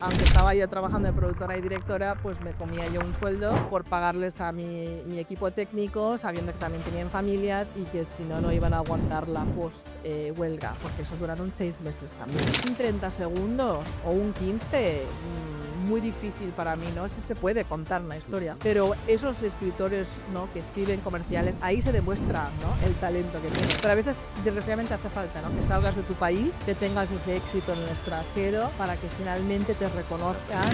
aunque estaba yo trabajando de productora y directora, pues me comía yo un sueldo por pagarles a mi equipo técnico, sabiendo que también tenían familias y que si no, no iban a aguantar la post-huelga, porque eso duraron 6 meses también. Un 30 segundos o un 15, muy difícil para mí, ¿no? Sí se puede contar una historia, pero esos escritores, ¿no?, que escriben comerciales, ahí se demuestra, ¿no?, el talento que tienen. Pero a veces, desgraciadamente, hace falta, ¿no?, que salgas de tu país, que tengas ese éxito en el extranjero para que finalmente te reconozcan.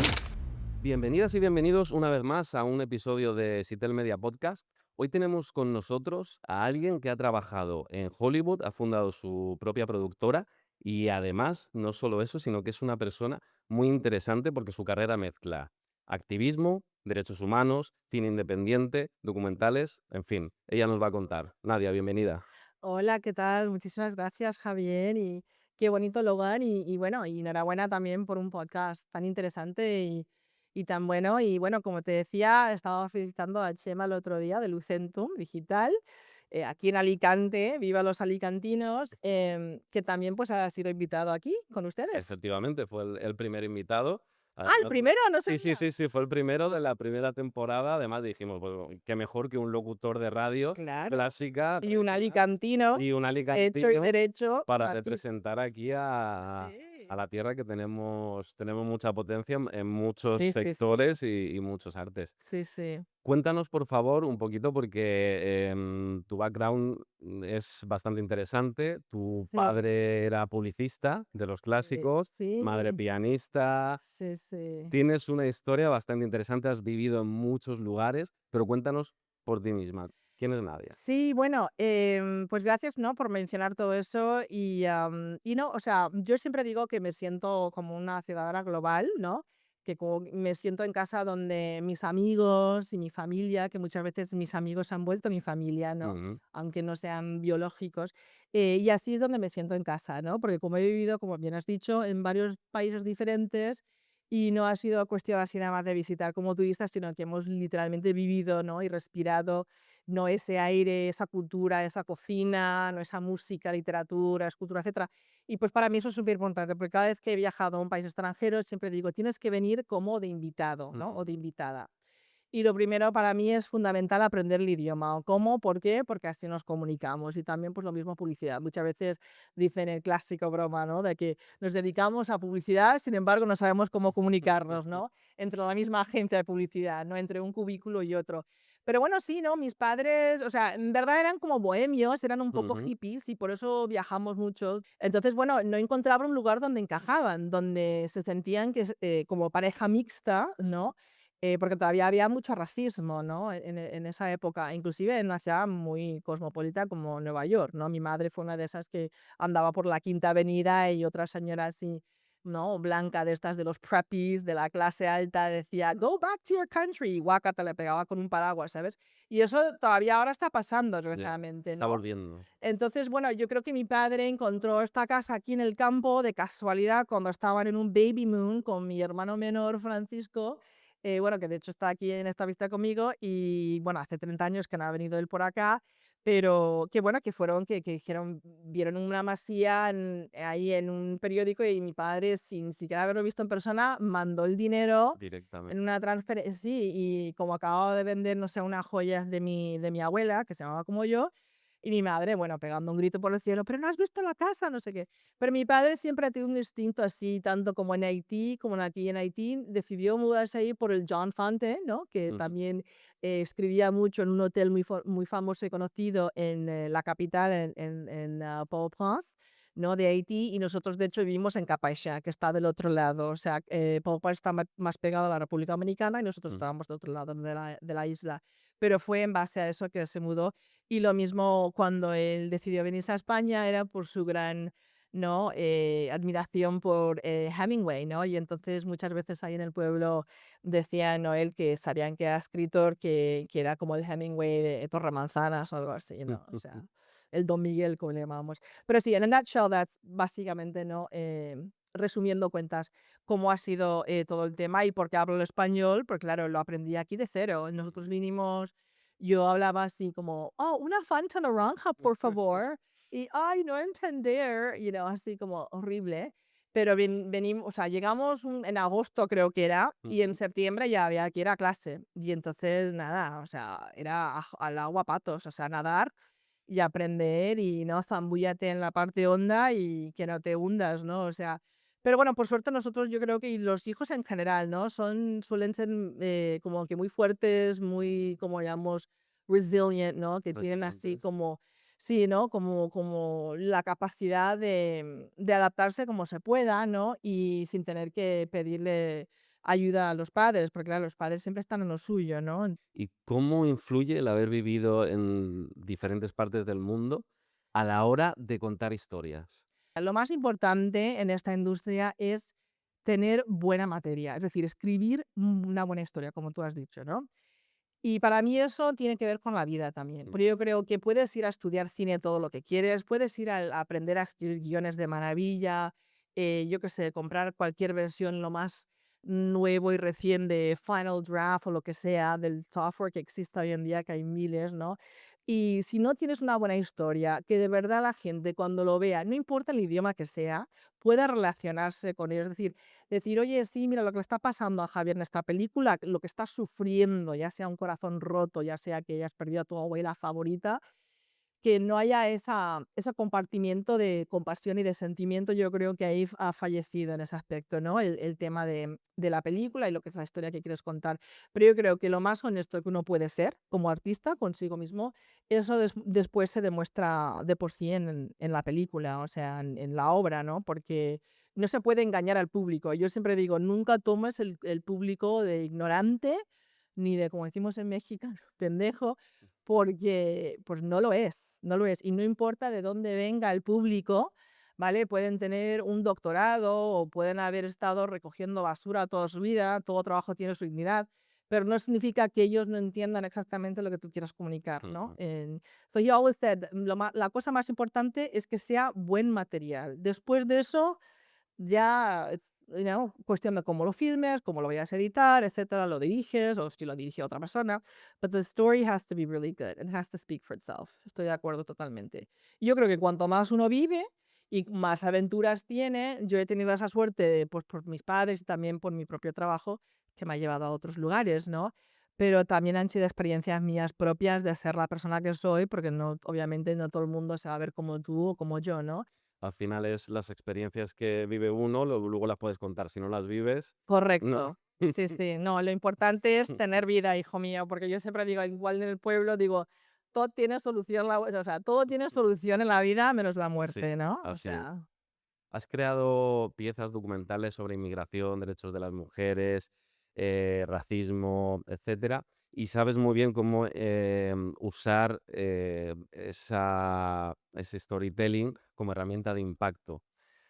Bienvenidas y bienvenidos una vez más a un episodio de Sitel Media Podcast. Hoy tenemos con nosotros a alguien que ha trabajado en Hollywood, ha fundado su propia productora y además, no solo eso, sino que es una persona muy interesante porque su carrera mezcla activismo, derechos humanos, cine independiente, documentales, en fin, ella nos va a contar. Nadia, bienvenida. Hola, ¿qué tal? Muchísimas gracias, Javier, y qué bonito lugar y bueno, y enhorabuena también por un podcast tan interesante y tan bueno. Y bueno, como te decía, estaba felicitando a Chema el otro día de Lucentum Digital, aquí en Alicante, viva los alicantinos, que también pues ha sido invitado aquí con ustedes. Efectivamente, fue el primer invitado. Ah, el Además, primero, no sí, sí, sabía. sí, sí, fue el primero de la primera temporada. Además dijimos, bueno, qué mejor que un locutor de radio Claro. clásica, Y un tradicional, alicantino, y un hecho y alicantino derecho para para ti. representar aquí a Sí. la tierra que tenemos mucha potencia en muchos Sí, sí, sí. sectores y muchos artes. Sí, sí. Cuéntanos, por favor, un poquito porque tu background es bastante interesante. Tu Sí. padre era publicista de los clásicos, madre Sí, pianista. sí, sí. Tienes una historia bastante interesante, has vivido en muchos lugares, pero cuéntanos por ti misma. ¿Quién es Nadia? Sí, bueno, pues gracias, ¿no?, por mencionar todo eso y no, o sea, yo siempre digo que me siento como una ciudadana global, ¿no?, que como me siento en casa donde mis amigos y mi familia, que muchas veces mis amigos se han vuelto mi familia, ¿no?, Ujú, aunque no sean biológicos, y así es donde me siento en casa, ¿no?, porque como he vivido, como bien has dicho, en varios países diferentes y no ha sido cuestión así nada más de visitar como turistas, sino que hemos literalmente vivido, ¿no?, y respirado, no ese aire, esa cultura, esa cocina, no esa música, literatura, escultura, etcétera. Y pues para mí eso es súper importante, porque cada vez que he viajado a un país extranjero siempre digo, tienes que venir como de invitado, ¿no?, ujú. o de invitada. Y lo primero para mí es fundamental aprender el idioma. ¿Cómo? ¿Por qué? Porque así nos comunicamos. Y también pues lo mismo publicidad. Muchas veces dicen el clásico broma, ¿no?, de que nos dedicamos a publicidad, sin embargo no sabemos cómo comunicarnos, ¿no?, entre la misma agencia de publicidad, ¿no?, entre un cubículo y otro. Pero bueno, sí, ¿no? Mis padres, o sea, en verdad eran como bohemios, eran un poco Ujú. hippies y por eso viajamos mucho. Entonces, bueno, no encontraban un lugar donde encajaban, donde se sentían que como pareja mixta, ¿no? Porque todavía había mucho racismo, ¿no? En esa época, inclusive en una ciudad muy cosmopolita como Nueva York, ¿no? Mi madre fue una de esas que andaba por la Quinta Avenida y otra señora así, ¿no?, blanca de estas de los preppies, de la clase alta, decía, "Go back to your country", y guácata, le pegaba con un paraguas, ¿sabes? Y eso todavía ahora está pasando, Ya, desgraciadamente, está ¿no? volviendo. Entonces, bueno, yo creo que mi padre encontró esta casa aquí en el campo de casualidad cuando estaban en un baby moon con mi hermano menor Francisco, bueno, que de hecho está aquí en esta vista conmigo y bueno, hace 30 años que no ha venido él por acá, pero qué bueno que fueron, que dijeron, vieron una masía ahí en un periódico y mi padre, sin siquiera haberlo visto en persona, mandó el dinero en Directamente. una transferencia, sí, y como acababa de vender, no sé, unas joyas de mi abuela, que se llamaba como yo, y mi madre, bueno, pegando un grito por el cielo, pero no has visto la casa, no sé qué. Pero mi padre siempre ha tenido un instinto así, tanto como en Haití, como aquí en Haití, decidió mudarse ahí por el John Fante, ¿no?, que Ujú. también escribía mucho en un hotel muy famoso y conocido en la capital, en Port-au-Prince, ¿no?, de Haití, y nosotros de hecho vivimos en Capaixa, que está del otro lado, o sea, Port-au-Prince está más pegado a la República Dominicana y nosotros Ujú. estábamos del otro lado de la isla, pero fue en base a eso que se mudó. Y lo mismo cuando él decidió venirse a España, era por su gran, ¿no?, admiración por Hemingway, ¿no? Y entonces muchas veces ahí en el pueblo decía, ¿no?, él, que sabían que era escritor, que era como el Hemingway de Torremanzanas o algo así, ¿no? O sea, el Don Miguel, como le llamábamos. Pero sí, en a nutshell, that's básicamente, ¿no? Resumiendo cuentas, cómo ha sido todo el tema y por qué hablo el español, porque claro, lo aprendí aquí de cero. Nosotros vinimos, yo hablaba así como, oh, una Fanta naranja, por favor. Y, ay, no entender, así como horrible. pero venimos, o sea, llegamos en agosto creo que era, y en Ujú. septiembre ya había que ir a clase. Y entonces nada, o sea, era al agua patos, o sea, nadar y aprender y no, zambúllate en la parte honda y que no te hundas, ¿no? O sea, pero bueno, por suerte nosotros yo creo que y los hijos en general, ¿no? Suelen ser como que muy fuertes, muy, como llamamos, resilient, ¿no? Que tienen así Resilientes. como, sí, ¿no? Como la capacidad de adaptarse como se pueda, ¿no? Y sin tener que pedirle ayuda a los padres, porque claro, los padres siempre están en lo suyo, ¿no? ¿Y cómo influye el haber vivido en diferentes partes del mundo a la hora de contar historias? Lo más importante en esta industria es tener buena materia, es decir, escribir una buena historia, como tú has dicho, ¿no? Y para mí eso tiene que ver con la vida también, Mm. porque yo creo que puedes ir a estudiar cine todo lo que quieres, puedes ir a aprender a escribir guiones de maravilla, yo qué sé, comprar cualquier versión lo más nuevo y recién de Final Draft o lo que sea del software que exista hoy en día, que hay miles, ¿no? Y si no tienes una buena historia, que de verdad la gente cuando lo vea, no importa el idioma que sea, pueda relacionarse con ello. Es decir, oye, sí, mira lo que le está pasando a Javier en esta película, lo que está sufriendo, ya sea un corazón roto, ya sea que hayas perdido a tu abuela favorita, que no haya ese compartimiento de compasión y de sentimiento, yo creo que ahí ha fallecido en ese aspecto, ¿no? El tema de la película y lo que es la historia que quieres contar. Pero yo creo que lo más honesto que uno puede ser como artista consigo mismo, eso después se demuestra de por sí en la película, o sea, en la obra, ¿no? Porque no se puede engañar al público. Yo siempre digo, nunca tomes el público de ignorante, ni de, como decimos en México, pendejo, porque pues no lo es, no lo es. Y no importa de dónde venga el público, ¿vale? Pueden tener un doctorado o pueden haber estado recogiendo basura toda su vida, todo trabajo tiene su dignidad, pero no significa que ellos no entiendan exactamente lo que tú quieras comunicar, ¿no? Ujú. So he always said, la cosa más importante es que sea buen material. Después de eso, ya, cuestión de cómo lo filmes, cómo lo vayas a editar, etcétera, lo diriges o si lo dirige otra persona. But the story has to be really good and has to speak for itself. Estoy de acuerdo totalmente. Yo creo que cuanto más uno vive y más aventuras tiene, yo he tenido esa suerte, pues por mis padres y también por mi propio trabajo, que me ha llevado a otros lugares, ¿no? Pero también han sido experiencias mías propias de ser la persona que soy, porque no, obviamente no todo el mundo se va a ver como tú o como yo, ¿no? Al final es las experiencias que vive uno, luego las puedes contar. Si no las vives, no. Correcto. Sí, sí. No, lo importante es tener vida, hijo mío, porque yo siempre digo, igual en el pueblo, digo, todo tiene solución, o sea, todo tiene solución en la vida menos la Sí, muerte, ¿no? O así es. sea, Has creado piezas documentales sobre inmigración, derechos de las mujeres, racismo, etcétera, y sabes muy bien cómo usar ese storytelling como herramienta de impacto.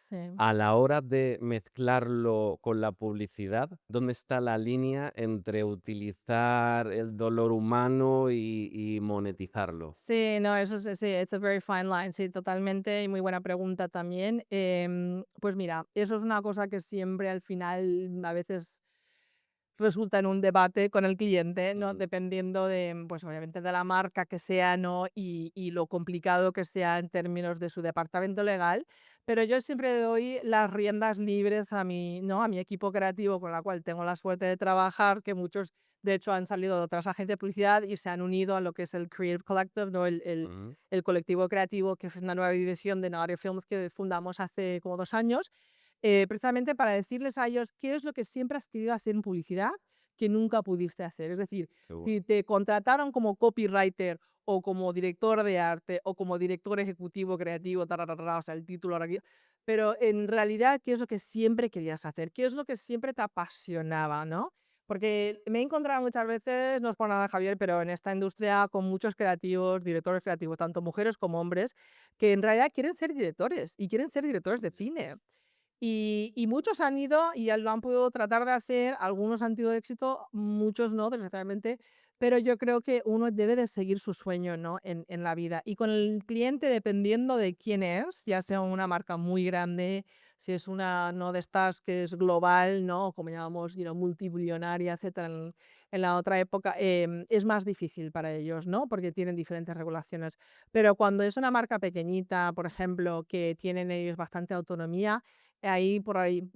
sí. A la hora de mezclarlo con la publicidad, ¿dónde está la línea entre utilizar el dolor humano y monetizarlo? Sí, no, eso sí, it's a very fine line, sí, totalmente, y muy buena pregunta también. Pues mira, eso es una cosa que siempre al final a veces resulta en un debate con el cliente, ¿no? Ujú. Dependiendo de, pues obviamente de la marca que sea, ¿no? Y lo complicado que sea en términos de su departamento legal. Pero yo siempre doy las riendas libres a mi, ¿no? A mi equipo creativo con la cual tengo la suerte de trabajar, que muchos, de hecho, han salido de otras agencias de publicidad y se han unido a lo que es el Creative Collective, ¿no? Ujú. El colectivo creativo, que es una nueva división de Naughty Films que fundamos hace como 2 años, precisamente para decirles a ellos qué es lo que siempre has querido hacer en publicidad que nunca pudiste hacer. Es decir, Qué si bueno. te contrataron como copywriter o como director de arte o como director ejecutivo creativo, tararara, o sea, el título ahora aquí, pero en realidad, ¿qué es lo que siempre querías hacer? ¿Qué es lo que siempre te apasionaba, no? Porque me he encontrado muchas veces, no es por nada, Javier, pero en esta industria con muchos creativos, directores creativos, tanto mujeres como hombres, que en realidad quieren ser directores y quieren ser directores de cine. Y muchos han ido y ya lo han podido tratar de hacer, algunos han tenido éxito, muchos no, desgraciadamente, pero yo creo que uno debe de seguir su sueño, ¿no? En la vida. Y con el cliente, dependiendo de quién es, ya sea una marca muy grande, si es una, no de estas que es global, ¿no? Como llamamos, multibillonaria, etcétera, en la otra época, es más difícil para ellos, ¿no? Porque tienen diferentes regulaciones. Pero cuando es una marca pequeñita, por ejemplo, que tienen ellos bastante autonomía, ahí por ahí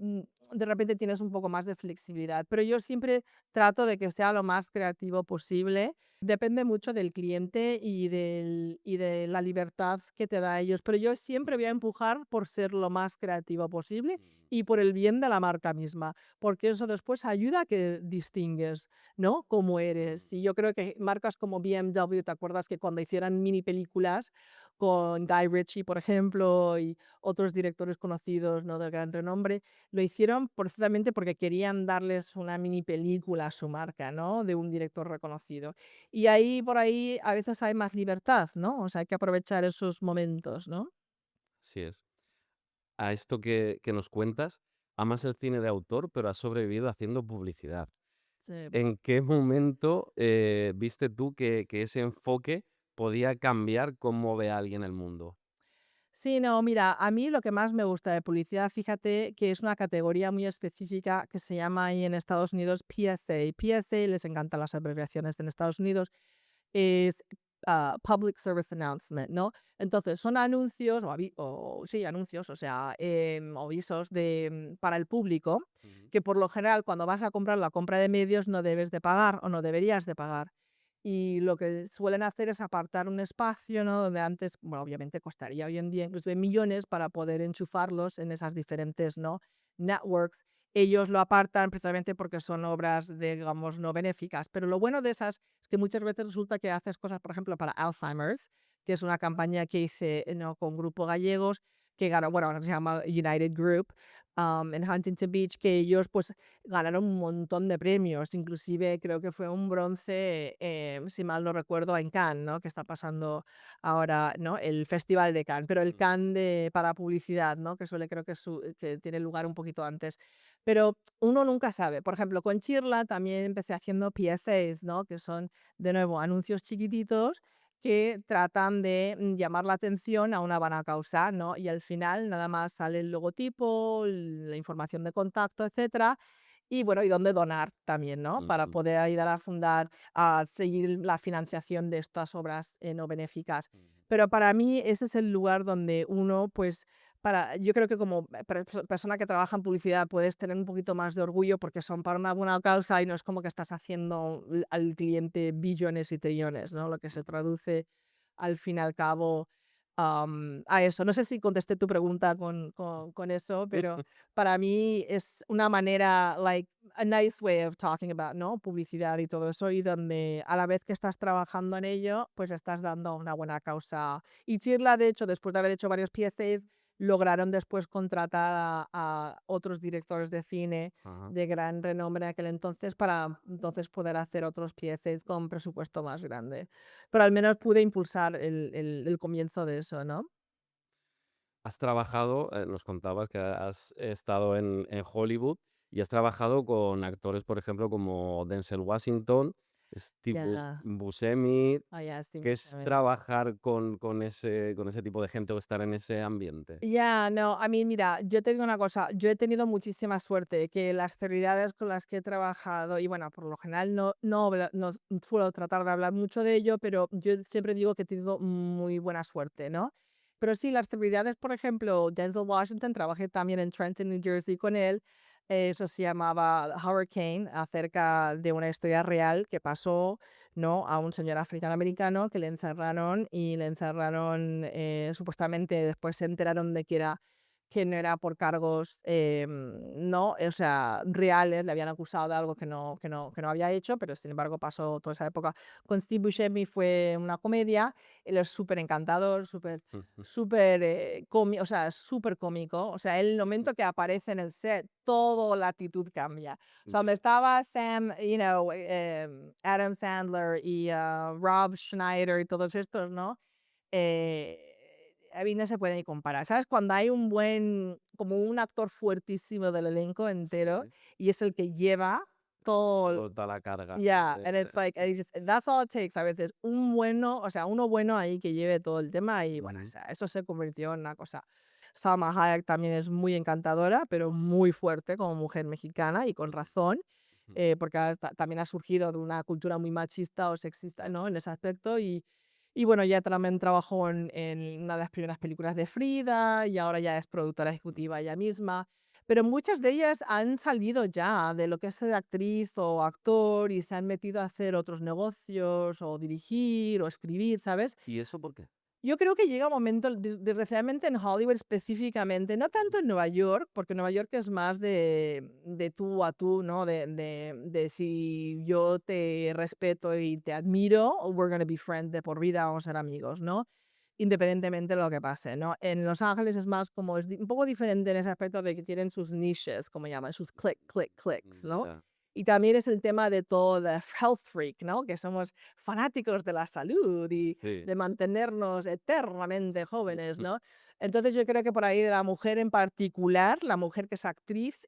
de repente tienes un poco más de flexibilidad. Pero yo siempre trato de que sea lo más creativo posible. Depende mucho del cliente y de la libertad que te da a ellos. Pero yo siempre voy a empujar por ser lo más creativo posible Mm, y por el bien de la marca misma, porque eso después ayuda a que distingues, ¿no? Cómo mm. eres. Y yo creo que marcas como BMW, ¿te acuerdas que cuando hicieran mini películas con Guy Ritchie, por ejemplo, y otros directores conocidos, ¿no? De gran renombre, lo hicieron precisamente porque querían darles una mini película a su marca, ¿no? De un director reconocido. Y ahí, por ahí, a veces hay más libertad, ¿no? O sea, hay que aprovechar esos momentos, ¿no? Así es. A esto que nos cuentas, amas el cine de autor, pero has sobrevivido haciendo publicidad. Sí. ¿En qué momento, viste tú que ese enfoque podía cambiar cómo ve a alguien el mundo? Sí, no, mira, a mí lo que más me gusta de publicidad, fíjate que es una categoría muy específica que se llama ahí en Estados Unidos PSA. PSA, les encantan las abreviaciones en Estados Unidos, es Public Service Announcement, ¿no? Entonces, son anuncios, sí, anuncios, o sea, avisos para el público, Ujú, que por lo general cuando vas a comprar la compra de medios no debes de pagar o no deberías de pagar. Y lo que suelen hacer es apartar un espacio, ¿no? Donde antes, bueno, obviamente costaría hoy en día incluso millones para poder enchufarlos en esas diferentes, ¿no? Networks. Ellos lo apartan precisamente porque son obras, digamos, no benéficas. Pero lo bueno de esas es que muchas veces resulta que haces cosas, por ejemplo, para Alzheimer's, que es una campaña que hice, ¿no? Con Grupo Gallegos, que ganó, bueno, ahora se llama United Group, en Huntington Beach, que ellos pues ganaron un montón de premios, inclusive creo que fue un bronce, si mal no recuerdo, en Cannes, ¿no? Que está pasando ahora, ¿no? El Festival de Cannes, pero el mm. Cannes para publicidad, ¿no? Que suele, creo que, que tiene lugar un poquito antes. Pero uno nunca sabe. Por ejemplo, con Chirla también empecé haciendo PSAs, ¿no? Que son, de nuevo, anuncios chiquititos que tratan de llamar la atención a una buena causa, ¿no? Y al final nada más sale el logotipo, la información de contacto, etcétera, y bueno, y dónde donar también, ¿no? Para Ujú, poder ayudar a fundar, a seguir la financiación de estas obras no benéficas. ujú, Pero para mí ese es el lugar donde uno, pues, yo creo que como persona que trabaja en publicidad puedes tener un poquito más de orgullo porque son para una buena causa y no es como que estás haciendo al cliente billones y trillones, ¿no? Lo que se ujú. traduce al fin y al cabo a eso. No sé si contesté tu pregunta con eso, pero para mí es una manera, like, a nice way of talking about, ¿no? Publicidad y todo eso, y donde a la vez que estás trabajando en ello, pues estás dando una buena causa. Y Chirla, de hecho, después de haber hecho varios PSAs, lograron después contratar a otros directores de cine Ajá. de gran renombre en aquel entonces para entonces poder hacer otros PSAs con presupuesto más grande. Pero al menos pude impulsar el comienzo de eso, ¿no? Has trabajado, nos contabas que has estado en Hollywood y has trabajado con actores, por ejemplo, como Denzel Washington, Steve Ya. Buscemi. Oh, ya, sí, ¿Qué es trabajar con ese tipo de gente o estar en ese ambiente? ya, no, a mí, mira, yo te digo una cosa, yo he tenido muchísima suerte que las celebridades con las que he trabajado, y bueno, por lo general no suelo tratar de hablar mucho de ello, pero yo siempre digo que he tenido muy buena suerte, ¿no? Pero sí, las celebridades, por ejemplo, Denzel Washington, trabajé también en Trenton, New Jersey con él, eso se llamaba Hurricane, acerca de una historia real que pasó, ¿no? A un señor africano-americano que le encerraron, supuestamente después se enteraron de que no era por cargos, no, o sea, reales, le habían acusado de algo que no había hecho, pero sin embargo pasó toda esa época. Con Steve Buscemi fue una comedia, él es súper encantador, súper, Ujú. súper, o sea, súper cómico, o sea, el momento que aparece en el set, toda la actitud cambia. O sea, Ya. donde estaba Adam Sandler y Rob Schneider y todos estos, ¿no? A mí no se puede ni comparar. ¿Sabes? Cuando hay como un actor fuertísimo del elenco entero Sí, y es el que lleva todo, toda la carga yeah, and de it's like, that's all it takes a veces. Un bueno, o sea, uno bueno ahí que lleve todo el tema y bueno, o ujú, sea, eso se convirtió en una cosa. Salma Hayek también es muy encantadora, pero muy fuerte como mujer mexicana y con razón, ujú. porque también ha surgido de una cultura muy machista o sexista, ¿no? En ese aspecto Y bueno, ya también trabajó en una de las primeras películas de Frida y ahora ya es productora ejecutiva ella misma. Pero muchas de ellas han salido ya de lo que es ser actriz o actor y se han metido a hacer otros negocios o dirigir o escribir, ¿sabes? ¿Y eso por qué? Yo creo que llega un momento, desgraciadamente en Hollywood específicamente, no tanto en Nueva York, porque Nueva York es más de tú a tú, ¿no? De si yo te respeto y te admiro, we're gonna be friends de por vida, vamos a ser amigos, ¿no? Independientemente de lo que pase, ¿no? En Los Ángeles es más como, un poco diferente en ese aspecto de que tienen sus niches, como llaman, sus clicks, ¿no? Ya, Y también es el tema de todo de health freak, ¿no? Que somos fanáticos de la salud y sí. de mantenernos eternamente jóvenes, ¿no? Entonces yo creo que por ahí la mujer en particular, la mujer que es actriz,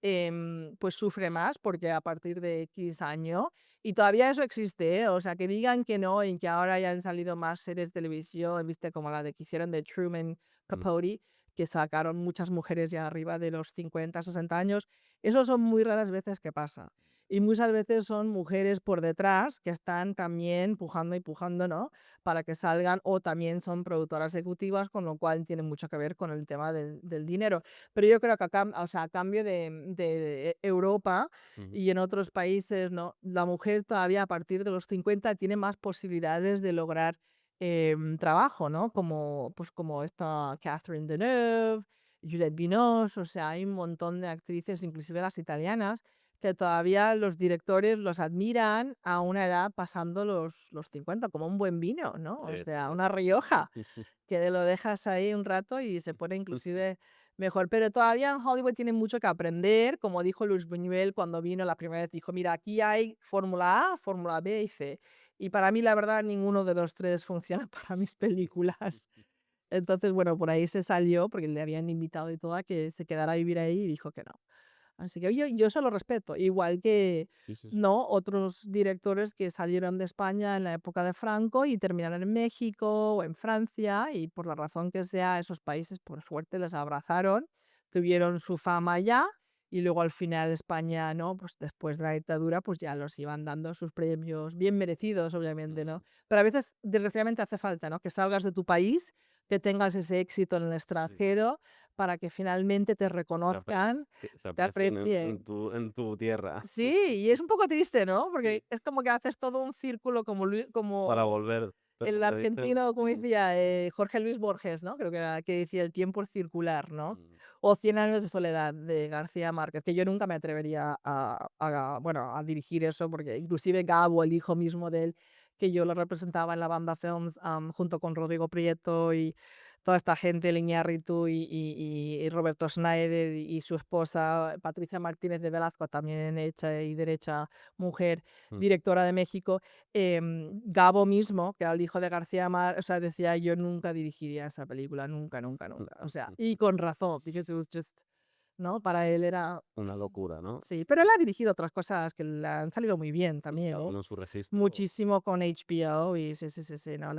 pues sufre más porque a partir de X año, y todavía eso existe, ¿eh? O sea, que digan que no y que ahora ya han salido más series de televisión, viste, como la de que hicieron de Truman Mm, Capote, que sacaron muchas mujeres ya arriba de los 50, 60 años, eso son muy raras veces que pasa. Y muchas veces son mujeres por detrás que están también pujando y pujando, ¿no? Para que salgan, o también son productoras ejecutivas, con lo cual tiene mucho que ver con el tema del dinero. Pero yo creo que o sea, a cambio de Europa ujú, y en otros países, ¿no? La mujer todavía a partir de los 50 tiene más posibilidades de lograr trabajo, ¿no? Como, pues como esta Catherine Deneuve, Juliette Binoche, o sea, hay un montón de actrices, inclusive las italianas, que todavía los directores los admiran a una edad pasando los 50 como un buen vino, ¿no? O sea, sí. una Rioja, que lo dejas ahí un rato y se pone inclusive mejor. Pero todavía en Hollywood tienen mucho que aprender, como dijo Luis Buñuel cuando vino la primera vez, dijo, mira, aquí hay Fórmula A, Fórmula B y C. Y para mí, la verdad, ninguno de los tres funciona para mis películas. Entonces, bueno, por ahí se salió, porque le habían invitado y todo a que se quedara a vivir ahí y dijo que no. Así que yo se lo respeto, igual que, Sí, sí, sí. ¿no? Otros directores que salieron de España en la época de Franco y terminaron en México o en Francia y por la razón que sea, esos países por suerte les abrazaron, tuvieron su fama allá y luego al final España, ¿no? Pues después de la dictadura, pues ya los iban dando sus premios bien merecidos, obviamente, Mm, ¿no? Pero a veces, desgraciadamente, hace falta, ¿no? Que salgas de tu país, que tengas ese éxito en el sí. extranjero para que finalmente te Se apre reconozcan, que se te aprecien aprecien. en tu tierra Sí, y es un poco triste, ¿no? sí, Porque es como que haces todo un círculo como para como volver, pero el le dicen argentino, como decía, Jorge Luis Borges, ¿no? Creo que era, que decía: "El tiempo es circular", ¿no? mm, O Cien años de soledad, de García Márquez, que yo nunca me atrevería bueno, a dirigir eso, porque inclusive Gabo, el hijo mismo de él, que yo lo representaba en la Banda Films, junto con Rodrigo Prieto y toda esta gente, el Iñárritu y Roberto Schneider y su esposa Patricia Martínez de Velasco, también hecha y derecha mujer, mm, directora de México. Gabo mismo, que era el hijo de García o sea, decía: "Yo nunca dirigiría esa película, nunca, nunca, nunca". O sea, y con razón, because it was just, ¿no? Para él era una locura, ¿no? sí, pero él ha dirigido otras cosas que le han salido muy bien también, Cada ¿eh? uno en su registro. Muchísimo con HBO y sí, sí, sí, sí, no,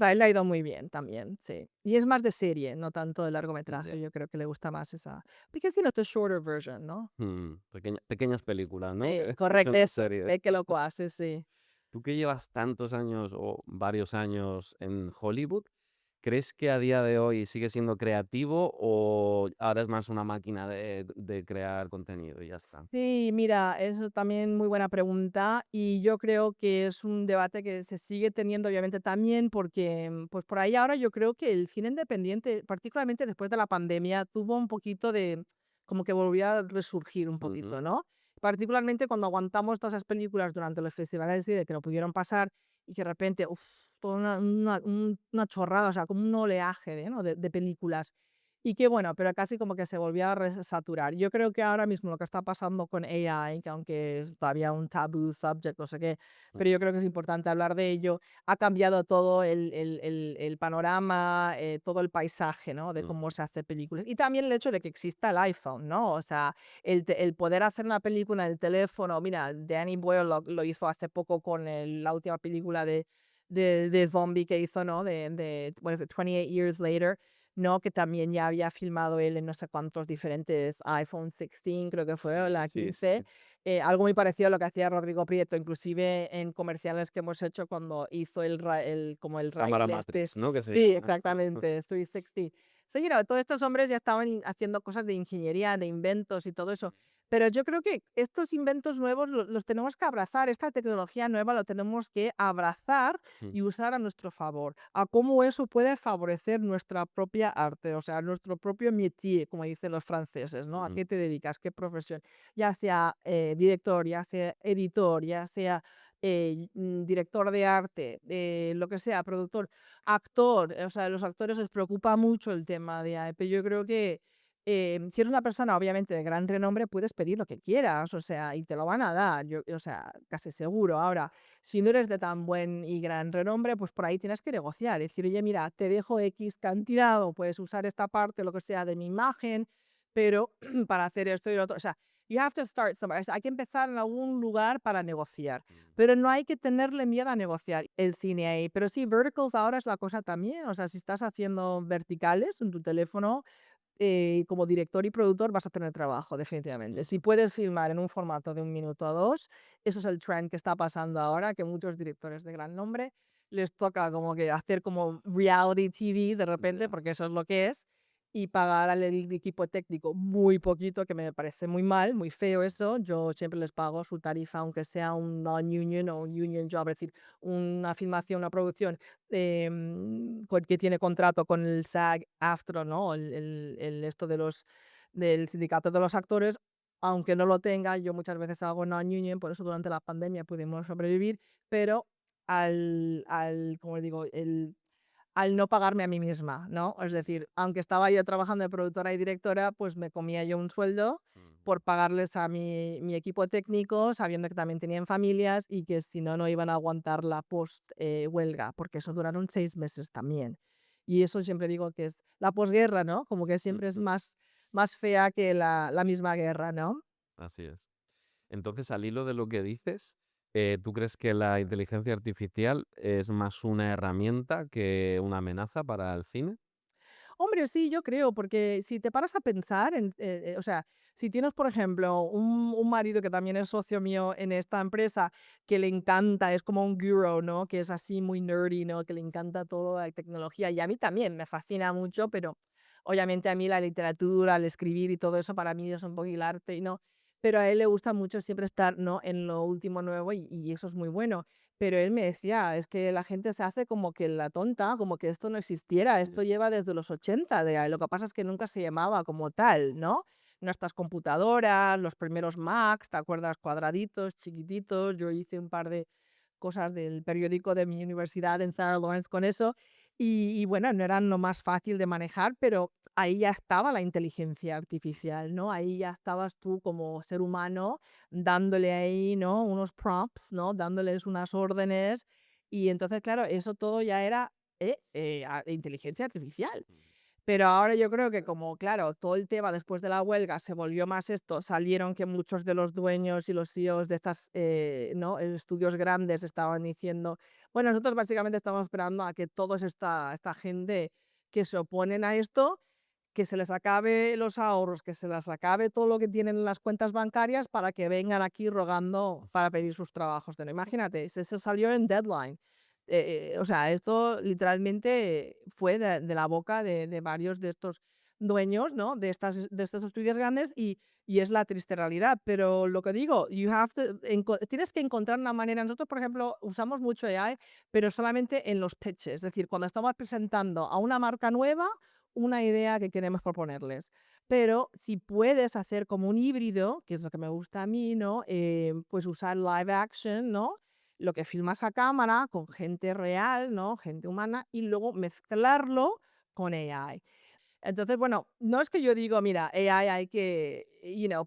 a él le ha ido muy bien también, sí. Y es más de serie, no tanto de Ya. largometraje, yo creo que le gusta más esa because, you know, it's a shorter version, ¿no? Pequeñas películas, ¿no? Sí, Que correcto, son las eso, series. ve que lo hace, sí. Tú que llevas tantos años o varios años en Hollywood, ¿crees que a día de hoy sigue siendo creativo o ahora es más una máquina de crear contenido y ya está? Sí, mira, eso también muy buena pregunta y yo creo que es un debate que se sigue teniendo obviamente también porque pues por ahí ahora yo creo que el cine independiente, particularmente después de la pandemia, tuvo un poquito de como que volvió a resurgir un Ujú, poquito, ¿no? Particularmente cuando aguantamos todas esas películas durante los festivales y de que no pudieron pasar y que de repente, uff, toda una chorrada, o sea, como un oleaje ¿no? de películas. Y que bueno, pero casi como que se volvió a saturar. Yo creo que ahora mismo lo que está pasando con AI, que aunque es todavía un tabú subject, no sé qué, mm, pero yo creo que es importante hablar de ello, ha cambiado todo el panorama, todo el paisaje, ¿no? De cómo ujú, se hace películas. Y también el hecho de que exista el iPhone, ¿no? O sea, el poder hacer una película en el teléfono, mira, Danny Boyle lo hizo hace poco con la última película de zombie que hizo, ¿no? What is it, 28 Years Later, ¿no? Que también ya había filmado él en no sé cuántos diferentes iPhone 16, creo que fue, o sí, la sí, 15, sí. algo muy parecido a lo que hacía Rodrigo Prieto, inclusive en comerciales que hemos hecho cuando hizo como el Cámara rail Matrix, ¿no? Que se sí, llama. exactamente, 360. So, todos estos hombres ya estaban haciendo cosas de ingeniería, de inventos y todo eso. Pero yo creo que estos inventos nuevos los tenemos que abrazar, esta tecnología nueva lo tenemos que abrazar Mm, y usar a nuestro favor, a cómo eso puede favorecer nuestra propia arte, o sea, nuestro propio métier, como dicen los franceses, ¿no? ¿A ujú, qué te dedicas? ¿Qué profesión? Ya sea director, ya sea editor, ya sea director de arte, lo que sea, productor, actor, o sea, los actores les preocupa mucho el tema de AI, pero yo creo que si eres una persona obviamente de gran renombre, puedes pedir lo que quieras, o sea, y te lo van a dar, yo, o sea, casi seguro. Ahora, si no eres de tan buen y gran renombre, pues por ahí tienes que negociar, decir, oye, mira, te dejo X cantidad o puedes usar esta parte, lo que sea, de mi imagen, pero para hacer esto y lo otro, o sea, you have to start somewhere. O sea, hay que empezar en algún lugar para negociar, mm. pero no hay que tenerle miedo a negociar el cine ahí. Pero sí, verticals ahora es la cosa también, o sea, si estás haciendo verticales en tu teléfono, como director y productor vas a tener trabajo, definitivamente. Si Ujú. puedes filmar en un formato de 1 minuto o 2, eso es el trend que está pasando ahora, que muchos directores de gran nombre les toca como que hacer como reality TV de repente, Ya. porque eso es lo que es, y pagar al equipo técnico muy poquito, que me parece muy mal, muy feo eso. Yo siempre les pago su tarifa, aunque sea un non-union o un union job, es decir, una filmación, una producción que tiene contrato con el SAG-AFTRA, ¿no? Esto del sindicato de los actores, aunque no lo tenga, yo muchas veces hago non-union, por eso durante la pandemia pudimos sobrevivir, pero como digo, al no pagarme a mí misma, ¿no? Es decir, aunque estaba yo trabajando de productora y directora, pues me comía yo un sueldo Ujú. por pagarles a mi equipo técnico, sabiendo que también tenían familias y que si no, no iban a aguantar la post-huelga, porque eso duraron 6 meses también. Y eso siempre digo que es la posguerra, ¿no? Como que siempre es Ujú. más fea que la misma guerra, ¿no? Así es. Entonces, al hilo de lo que dices, ¿tú crees que la inteligencia artificial es más una herramienta que una amenaza para el cine? Hombre, sí, yo creo, porque si te paras a pensar, o sea, si tienes, por ejemplo, un marido que también es socio mío en esta empresa, que le encanta, es como un guru, ¿no? Que es así muy nerdy, ¿no? Que le encanta toda la tecnología. Y a mí también me fascina mucho, pero obviamente a mí la literatura, el escribir y todo eso para mí es un poco el arte, y no. Pero a él le gusta mucho siempre estar, ¿no? En lo último nuevo y eso es muy bueno. Pero él me decía, es que la gente se hace como que la tonta, como que esto no existiera, Ya. esto lleva desde los 80 de ahí, lo que pasa es que nunca se llamaba como tal, ¿no? Nuestras computadoras, los primeros Macs, ¿te acuerdas? Cuadraditos, chiquititos, yo hice un par de cosas del periódico de mi universidad en Sarah Lawrence con eso, y bueno, no eran lo más fácil de manejar, pero ahí ya estaba la inteligencia artificial, ¿no? Ahí ya estabas tú como ser humano dándole ahí, ¿no? Unos prompts, ¿no? Dándoles unas órdenes. Y entonces, claro, eso todo ya era inteligencia artificial. Mm. Pero ahora yo creo que como, claro, todo el tema después de la huelga se volvió más esto, salieron que muchos de los dueños y los CEOs de estas ¿no? Estudios grandes estaban diciendo, bueno, nosotros básicamente estamos esperando a que toda esta gente que se oponen a esto, que se les acabe los ahorros, que se les acabe todo lo que tienen en las cuentas bancarias para que vengan aquí rogando para pedir sus trabajos. Imagínate, se salió en Deadline. O sea, esto literalmente fue de la boca de varios de estos dueños, ¿no? De estos estudios grandes y es la triste realidad. Pero lo que digo, tienes que encontrar una manera. Nosotros, por ejemplo, usamos mucho AI, pero solamente en los pitches. Es decir, cuando estamos presentando a una marca nueva una idea que queremos proponerles. Pero si puedes hacer como un híbrido, que es lo que me gusta a mí, ¿no? Pues usar live action, ¿no? Lo que filmas a cámara con gente real, ¿no? Gente humana, y luego mezclarlo con AI. Entonces, bueno, no es que yo digo, mira, AI hay que,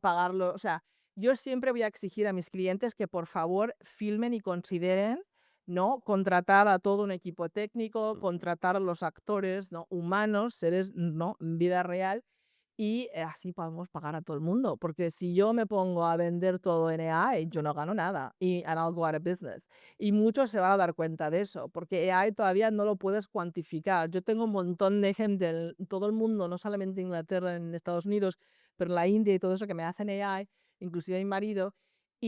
pagarlo. O sea, yo siempre voy a exigir a mis clientes que por favor filmen y consideren, ¿no? Contratar a todo un equipo técnico, Ujú. contratar a los actores, ¿no? Humanos, seres, ¿no? En vida real y así podemos pagar a todo el mundo, porque si yo me pongo a vender todo en AI, yo no gano nada y and I'll go out of business. Y muchos se van a dar cuenta de eso, porque AI todavía no lo puedes cuantificar. Yo tengo un montón de gente en todo el mundo, no solamente en Inglaterra, en Estados Unidos, pero en la India y todo eso que me hacen AI, inclusive mi marido,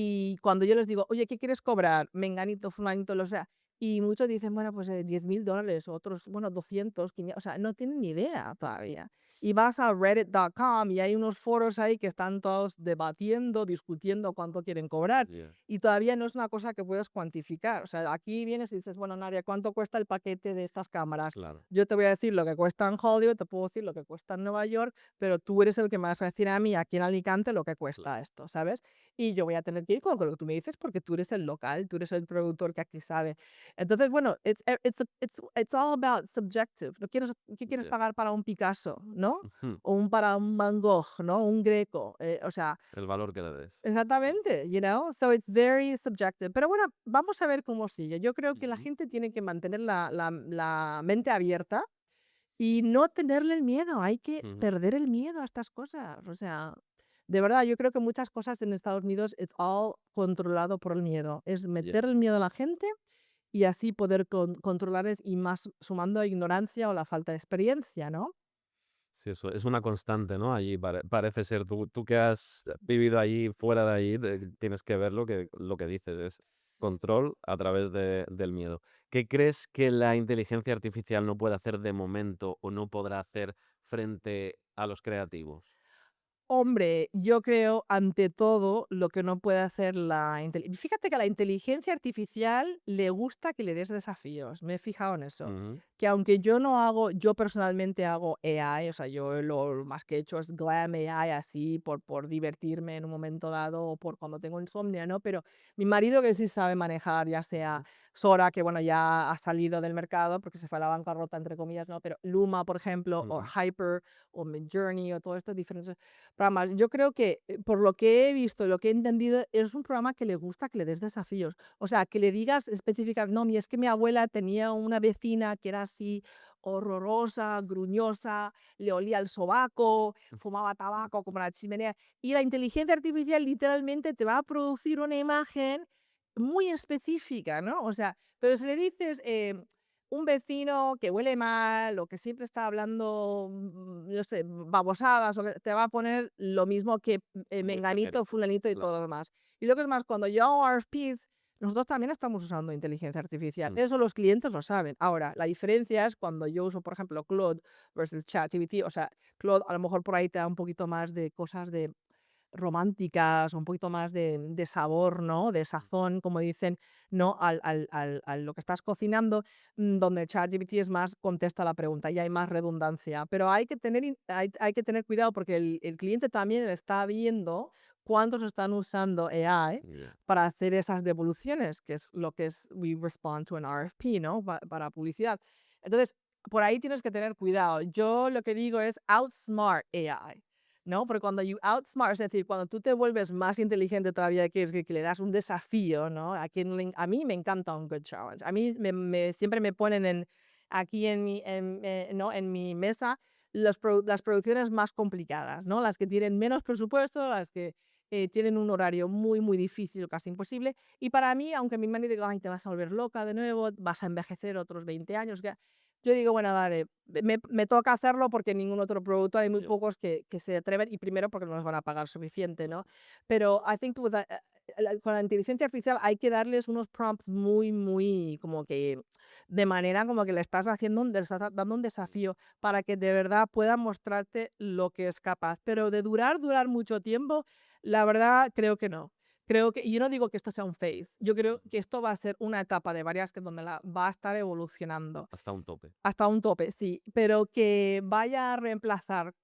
Y cuando yo les digo: "Oye, ¿qué quieres cobrar?". Menganito, fulanito, lo sea. Y muchos dicen: "Bueno, pues, $10,000", otros, bueno, 200, 500, o sea, no tienen ni idea todavía. Y vas a reddit.com y hay unos foros ahí que están todos debatiendo, discutiendo cuánto quieren cobrar, Ya, y todavía no es una cosa que puedas cuantificar. O sea, aquí vienes y dices: "Bueno, Nadia, ¿cuánto cuesta el paquete de estas cámaras?". claro. Yo te voy a decir lo que cuesta en Hollywood, te puedo decir lo que cuesta en Nueva York, pero tú eres el que me vas a decir a mí aquí en Alicante lo que Claro. cuesta esto, ¿sabes? Y yo voy a tener que ir con lo que tú me dices porque tú eres el local, tú eres el productor que aquí sabe. Entonces, bueno, it's all about subjective. No quieres, ¿qué quieres Ya. pagar para un Picasso, no? Ujú. O para un Van Gogh, ¿no? Un Greco. O sea, El valor que le des. exactamente, you know? So it's very subjective. Pero bueno, vamos a ver cómo sigue. Yo creo que la Ujú. gente tiene que mantener la mente abierta y no tenerle el miedo. Hay que Ujú. perder el miedo a estas cosas. O sea, de verdad, yo creo que muchas cosas en Estados Unidos it's all controlado por el miedo. Es Ya. meter el miedo a la gente y así poder controlarles y más sumando ignorancia o la falta de experiencia, ¿no? Sí, eso es una constante, ¿no? Allí parece ser. Tú que has vivido allí, fuera de allí, tienes que ver lo que dices, es control a través del miedo. ¿Qué crees que la inteligencia artificial no puede hacer de momento o no podrá hacer frente a los creativos? Hombre, yo creo, ante todo, lo que no puede hacer la inteligencia. Fíjate que a la inteligencia artificial le gusta que le des desafíos. Me he fijado en eso. Ujú. Que aunque yo no hago, yo personalmente hago AI, o sea, yo lo más que he hecho es glam AI así por divertirme en un momento dado o por cuando tengo insomnio, ¿no? Pero mi marido que sí sabe manejar, ya sea Ujú. Sora, que bueno, ya ha salido del mercado porque se fue a la bancarrota, entre comillas, ¿no? Pero Luma, por ejemplo, o Ujú. Hyper, o Midjourney, o todo esto, diferentes programas. Yo creo que, por lo que he visto, lo que he entendido, es un programa que le gusta que le des desafíos. O sea, que le digas específicamente, no, es que mi abuela tenía una vecina que era así horrorosa, gruñosa, le olía el sobaco, fumaba tabaco como la chimenea. Y la inteligencia artificial literalmente te va a producir una imagen muy específica, ¿no? O sea, pero si le dices, un vecino que huele mal o que siempre está hablando, no sé, babosadas, o que te va a poner lo mismo que Muy menganito, genérico. fulanito y todo Claro. lo demás. Y lo que es más, cuando yo hago RFPs, nosotros también estamos usando inteligencia artificial. Mm. Eso los clientes lo saben. Ahora, la diferencia es cuando yo uso, por ejemplo, Claude versus ChatGPT. O sea, Claude a lo mejor por ahí te da un poquito más de cosas de románticas, un poquito más de sabor, ¿no? De sazón, como dicen, ¿no? Al lo que estás cocinando, donde ChatGPT es más contesta la pregunta y hay más redundancia. Pero hay que tener, hay que tener cuidado porque el cliente también está viendo cuántos están usando AI Ya. para hacer esas devoluciones, que es lo que es we respond to an RFP, ¿no? Para publicidad. Entonces, por ahí tienes que tener cuidado. Yo lo que digo es outsmart AI. ¿No? Porque cuando you outsmart, es decir, cuando tú te vuelves más inteligente todavía, que le das un desafío, ¿no? A mí me encanta un good challenge. A mí siempre me ponen aquí ¿no? En mi mesa las producciones más complicadas, ¿no? Las que tienen menos presupuesto, las que tienen un horario muy, muy difícil o casi imposible. Y para mí, aunque mi marido diga, ay, te vas a volver loca de nuevo, vas a envejecer otros 20 años, yo digo, bueno, dale, me toca hacerlo porque ningún otro productor, hay muy Ya. pocos que se atreven, y primero porque no nos van a pagar suficiente, ¿no? Pero I think con la inteligencia artificial hay que darles unos prompts muy, muy como que de manera como que le estás haciendo le estás dando un desafío para que de verdad pueda mostrarte lo que es capaz. Pero de durar mucho tiempo, la verdad creo que no. Creo que, y yo no digo que esto sea un phase, yo creo Ujú. que esto va a ser una etapa de varias que donde va a estar evolucionando. Hasta un tope. Hasta un tope, sí, pero que vaya a reemplazar,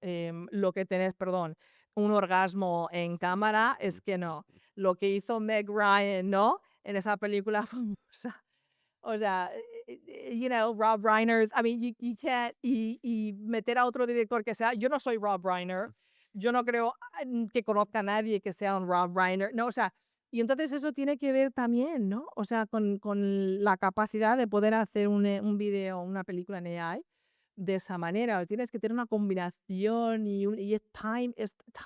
lo que tenés, perdón, un orgasmo en cámara, es que no. Lo que hizo Meg Ryan, ¿no? En esa película famosa. O sea, you know, Rob Reiner, I mean, you can't, y meter a otro director que sea, yo no soy Rob Reiner, yo no creo que conozca a nadie que sea un Rob Reiner, no, o sea, y entonces eso tiene que ver también, ¿no? O sea, con la capacidad de poder hacer un video, una película en AI de esa manera. Tienes que tener una combinación y es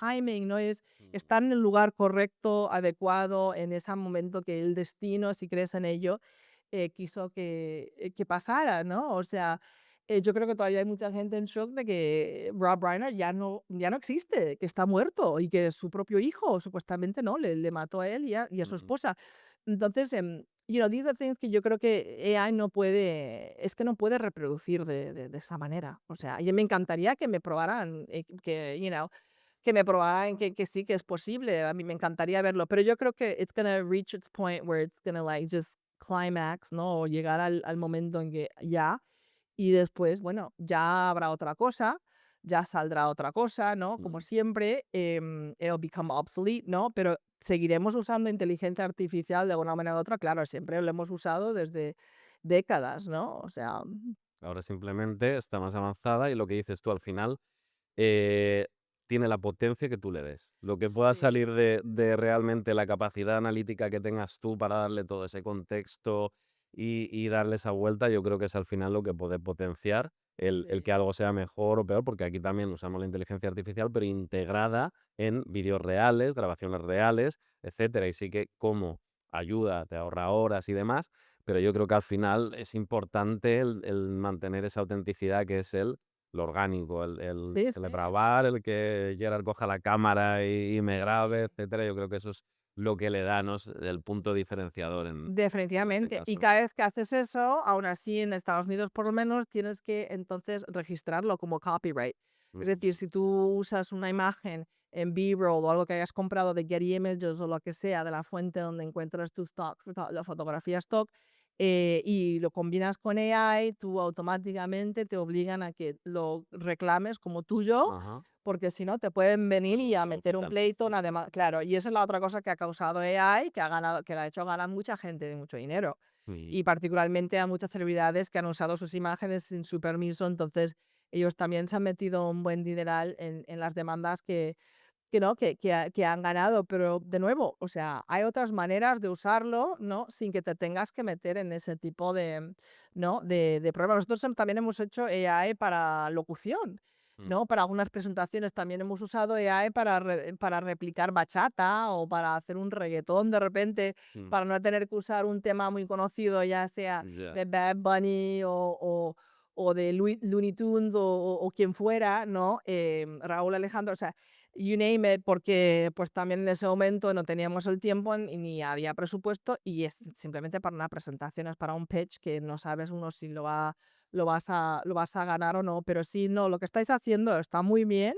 timing, ¿no? Es Ujú. estar en el lugar correcto, adecuado, en ese momento que el destino, si crees en ello, quiso que pasara, ¿no? O sea, yo creo que todavía hay mucha gente en shock de que Rob Reiner ya no existe, que está muerto y que su propio hijo supuestamente no, le mató a él y a su Ujú. esposa. Entonces, these are things que yo creo que AI no puede, es que no puede reproducir de esa manera. O sea, y me encantaría que me probaran, que me probaran que sí, que es posible. A mí me encantaría verlo, pero yo creo que it's gonna reach its point where it's gonna like just climax, ¿no? O llegar al momento en que ya, y después, bueno, ya habrá otra cosa, ya saldrá otra cosa, ¿no? Como Mm. siempre, it'll become obsolete, ¿no? Pero seguiremos usando inteligencia artificial de una manera u otra, claro, siempre lo hemos usado desde décadas, ¿no? O sea, Ahora simplemente está más avanzada y lo que dices tú al final eh, tiene la potencia que tú le des. Lo que pueda sí, salir de realmente la capacidad analítica que tengas tú para darle todo ese contexto y darle esa vuelta, yo creo que es al final lo que puede potenciar el que sí. algo sea mejor o peor, porque aquí también usamos la inteligencia artificial, pero integrada en vídeos reales, grabaciones reales, etcétera. Y sí que como ayuda, te ahorra horas y demás, pero yo creo que al final es importante el mantener esa autenticidad que es lo orgánico, Sí, el sí. grabar, el que Gerard coja la cámara y me grabe, etcétera. Yo creo que eso es lo que le da, ¿no? Es el punto diferenciador en este Definitivamente. Y caso. cada vez que haces eso, aún así en Estados Unidos por lo menos, tienes que entonces registrarlo como copyright. Es decir, Ujú. si tú usas una imagen en B-roll o algo que hayas comprado de Getty Images o lo que sea, de la fuente donde encuentras tu stock, la fotografía stock, y lo combinas con AI, tú automáticamente te obligan a que lo reclames como tuyo, Ajá. porque si no te pueden venir y a Te lo meter un quitan. pleito, nada más. Claro, y esa es la otra cosa que ha causado AI, que ha ganado, que le ha hecho ganar mucha gente de mucho dinero. Y Y particularmente a muchas celebridades que han usado sus imágenes sin su permiso. Entonces, ellos también se han metido un buen dineral en las demandas que no, que han ganado. Pero de nuevo, o sea, hay otras maneras de usarlo, ¿no? Sin que te tengas que meter en ese tipo de, ¿no? De problemas. Nosotros también hemos hecho AI para locución. mm, ¿No? Para algunas presentaciones también hemos usado AI para replicar bachata o para hacer un reggaetón de repente, mm, para no tener que usar un tema muy conocido, ya sea ya. de Bad Bunny o de Looney Tunes o quien fuera, ¿no? Raúl Alejandro, o sea, you name it, porque pues también en ese momento no teníamos el tiempo ni había presupuesto y es simplemente para una presentación, es para un pitch que no sabes uno si lo vas a ganar o no, pero sí, no, lo que estáis haciendo está muy bien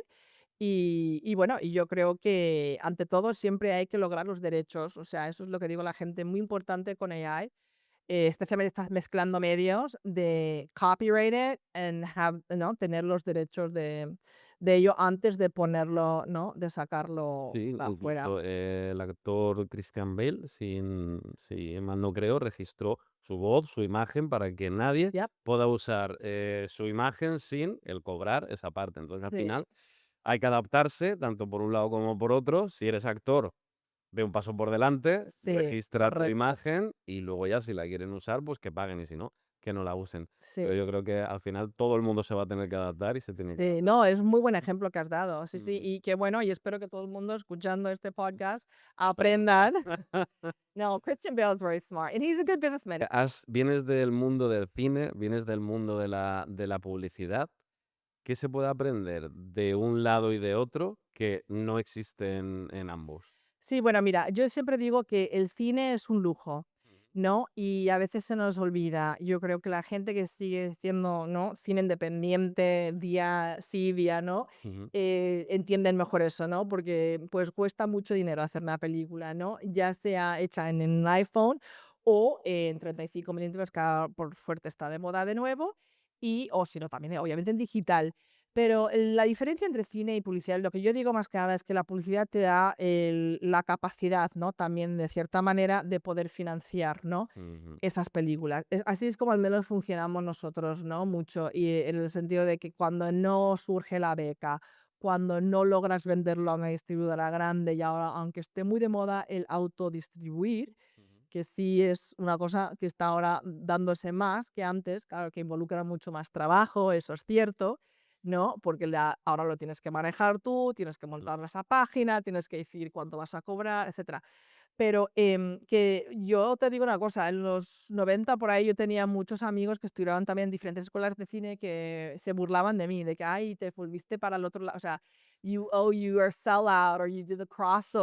y bueno, y yo creo que ante todo siempre hay que lograr los derechos, o sea, eso es lo que digo a la gente, muy importante con AI, especialmente estás mezclando medios de copyright it and ¿no? Tener los derechos de ello antes de ponerlo, ¿no? De sacarlo Sí, afuera. incluso el actor Christian Bale, si mal no creo, registró su voz, su imagen, para que nadie Yep, pueda usar su imagen sin el cobrar esa parte. Entonces, al sí, final, hay que adaptarse, tanto por un lado como por otro. Si eres actor, ve un paso por delante, sí, registra tu correcto. imagen y luego ya si la quieren usar, pues que paguen y si no, que no la usen. Pero yo Sí. creo que al final todo el mundo se va a tener que adaptar y se tiene que Sí, adaptar. no, es un muy buen ejemplo que has dado. Sí, sí, Ujú. y qué bueno, y espero que todo el mundo escuchando este podcast aprendan. No, Christian Bale is very smart, and he's a good businessman. Vienes del mundo del cine, vienes del mundo de la publicidad. ¿Qué se puede aprender de un lado y de otro que no existe en ambos? Sí, bueno, mira, yo siempre digo que el cine es un lujo, Ujú. ¿no? Y a veces se nos olvida. Yo creo que la gente que sigue haciendo, ¿no? Cine independiente día sí, día no, Ujú. entienden mejor eso, ¿no? Porque pues cuesta mucho dinero hacer una película, ¿no? Ya sea hecha en un iPhone o en 35 milímetros, que ahora por suerte está de moda de nuevo, y, o si no, también obviamente en digital. Pero la diferencia entre cine y publicidad, lo que yo digo más que nada es que la publicidad te da la capacidad, ¿no? También de cierta manera de poder financiar, ¿no? Ujú. Esas películas. Así es como al menos funcionamos nosotros, ¿no? Mucho. Y en el sentido de que cuando no surge la beca, cuando no logras venderlo a una distribuidora grande y ahora, aunque esté muy de moda el autodistribuir, Ujú. que sí es una cosa que está ahora dándose más que antes, claro, que involucra mucho más trabajo, eso es cierto, ¿no? Porque ahora lo tienes que manejar tú, tienes que Cla montar esa página, tienes que decir cuánto vas a cobrar, etcétera. Pero, que yo te digo una cosa, en los 90 por ahí yo tenía muchos amigos que estudiaban también en diferentes escuelas de cine que se burlaban de mí, de que: "Ay, te volviste para el otro lado", o sea, you are a sellout, or you did the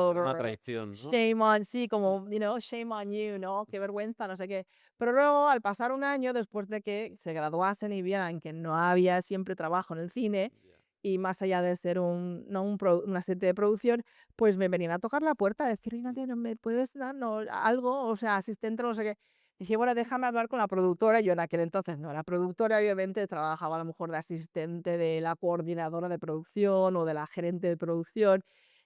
Era una crossover, traición, ¿no? shame on sí, como, shame on you, ¿no? Qué vergüenza, no sé qué. Pero luego, al pasar un año, después de que se graduasen y vieran que no había siempre trabajo en el cine, Ya. y más allá de ser no un una serie de producción, pues me venían a tocar la puerta a decir: "Oye, Nadia, ¿no me puedes dar algo? O sea, asistente, no sé qué". Dije: "Bueno, déjame hablar con la productora". Yo en aquel entonces no era productora, obviamente, trabajaba a lo mejor de asistente de la coordinadora de producción o de la gerente de producción.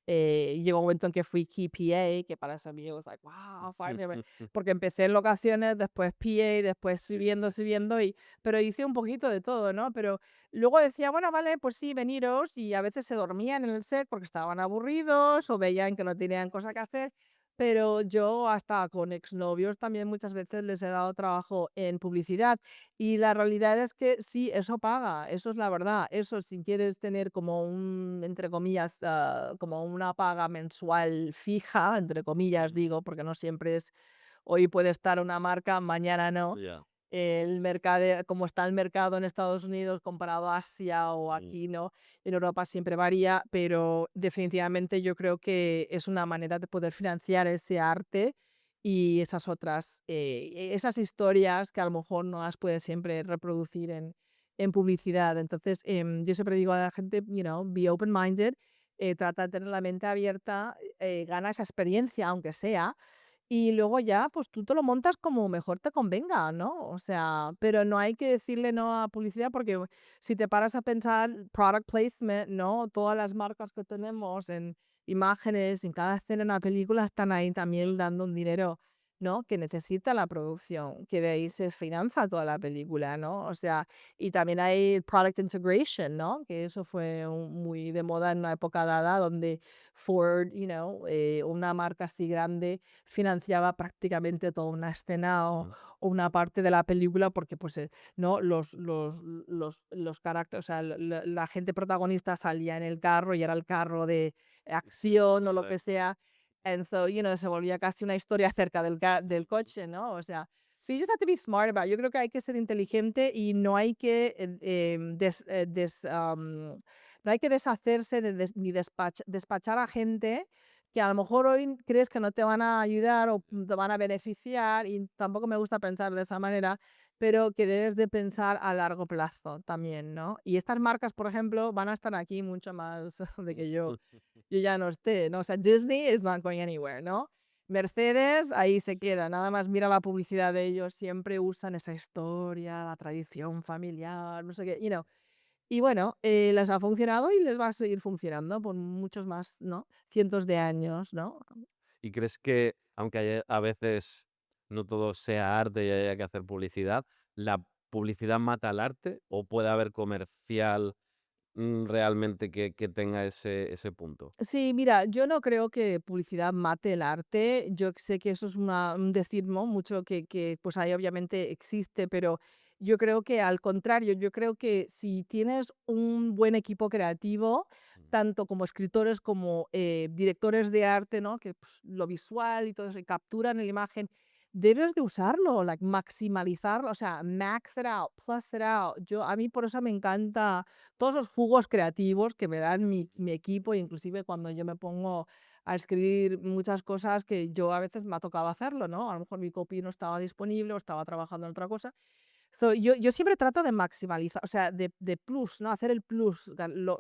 Y llegó un momento en que fui key PA, que para eso mí was like, wow, finally, porque empecé en locaciones, después PA, después Sí, sí, sí. subiendo, pero hice un poquito de todo, ¿no? Pero luego decía: "Bueno, vale, pues sí, veniros", y a veces se dormían en el set porque estaban aburridos o veían que no tenían cosa que hacer, pero yo hasta con exnovios también muchas veces les he dado trabajo en publicidad, y la realidad es que sí, eso paga, eso es la verdad. Eso, si quieres tener como entre comillas, como una paga mensual fija, entre comillas Mm, digo, porque no siempre es hoy puede estar una marca, mañana no, ya. el mercado, como está el mercado en Estados Unidos comparado a Asia o Mm, aquí, ¿no? En Europa siempre varía, pero definitivamente yo creo que es una manera de poder financiar ese arte y esas otras, esas historias que a lo mejor no las puedes siempre reproducir en publicidad. Entonces, yo siempre digo a la gente, be open-minded, trata de tener la mente abierta, gana esa experiencia, aunque sea, y luego ya, pues tú te lo montas como mejor te convenga, ¿no? O sea, pero no hay que decirle no a publicidad porque si te paras a pensar product placement, ¿no? Todas las marcas que tenemos en imágenes, en cada escena en la película están ahí también dando un dinero, ¿no? Que necesita la producción, que de ahí se finanza toda la película, ¿no? O sea, y también hay product integration, ¿no? Que eso fue muy de moda en una época dada donde Ford, una marca así grande financiaba prácticamente toda una escena mm, o una parte de la película porque, pues, ¿no? Los caracteres, o sea, la gente protagonista salía en el carro y era el carro de acción o lo que correcto. sea. And so, se volvía casi una historia acerca del coche, ¿no? O sea, so you just have to be smart about it. Yo creo que hay que ser inteligente y no hay que no hay que deshacerse ni despachar a gente que a lo mejor hoy crees que no te van a ayudar o te van a beneficiar, y tampoco me gusta pensar de esa manera, pero que debes de pensar a largo plazo también, ¿no? Y estas marcas, por ejemplo, van a estar aquí mucho más de que yo ya no esté, ¿no? O sea, Disney is not going anywhere, ¿no? Mercedes, ahí se Sí. queda, nada más mira la publicidad de ellos, siempre usan esa historia, la tradición familiar, no sé qué, y bueno, les ha funcionado y les va a seguir funcionando por muchos más, ¿no? Cientos de años, ¿no? ¿Y crees que, aunque a veces no todo sea arte y haya que hacer publicidad, la publicidad mata al arte o puede haber comercial realmente que tenga ese punto? Sí, mira, yo no creo que publicidad mate el arte. Yo sé que eso es un decir, ¿no? Mucho que pues ahí obviamente existe, pero yo creo que al contrario, yo creo que si tienes un buen equipo creativo, Mm, tanto como escritores como directores de arte, ¿no? Que pues, lo visual y todo eso, y capturan la imagen, debes de usarlo, like, maximalizarlo, o sea, max it out, plus it out. A mí por eso me encanta todos los jugos creativos que me dan mi equipo, inclusive cuando yo me pongo a escribir muchas cosas que yo a veces me ha tocado hacerlo, ¿no? A lo mejor mi copy no estaba disponible o estaba trabajando en otra cosa. So, yo siempre trato de maximalizar, o sea, de plus, ¿no? Hacer el plus,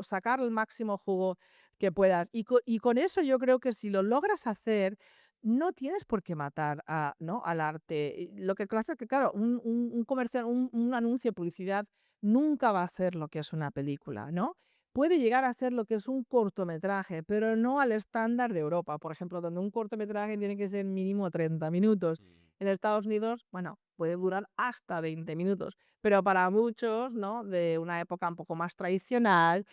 sacar el máximo jugo que puedas. Y con eso yo creo que si lo logras hacer, no tienes por qué matar ¿no? al arte. Lo que pasa es que, claro, un comercial, un anuncio de publicidad nunca va a ser lo que es una película, ¿no? Puede llegar a ser lo que es un cortometraje, pero no al estándar de Europa, por ejemplo, donde un cortometraje tiene que ser mínimo 30 minutos. mm, En Estados Unidos, bueno, puede durar hasta 20 minutos, pero para muchos, ¿no? De una época un poco más tradicional,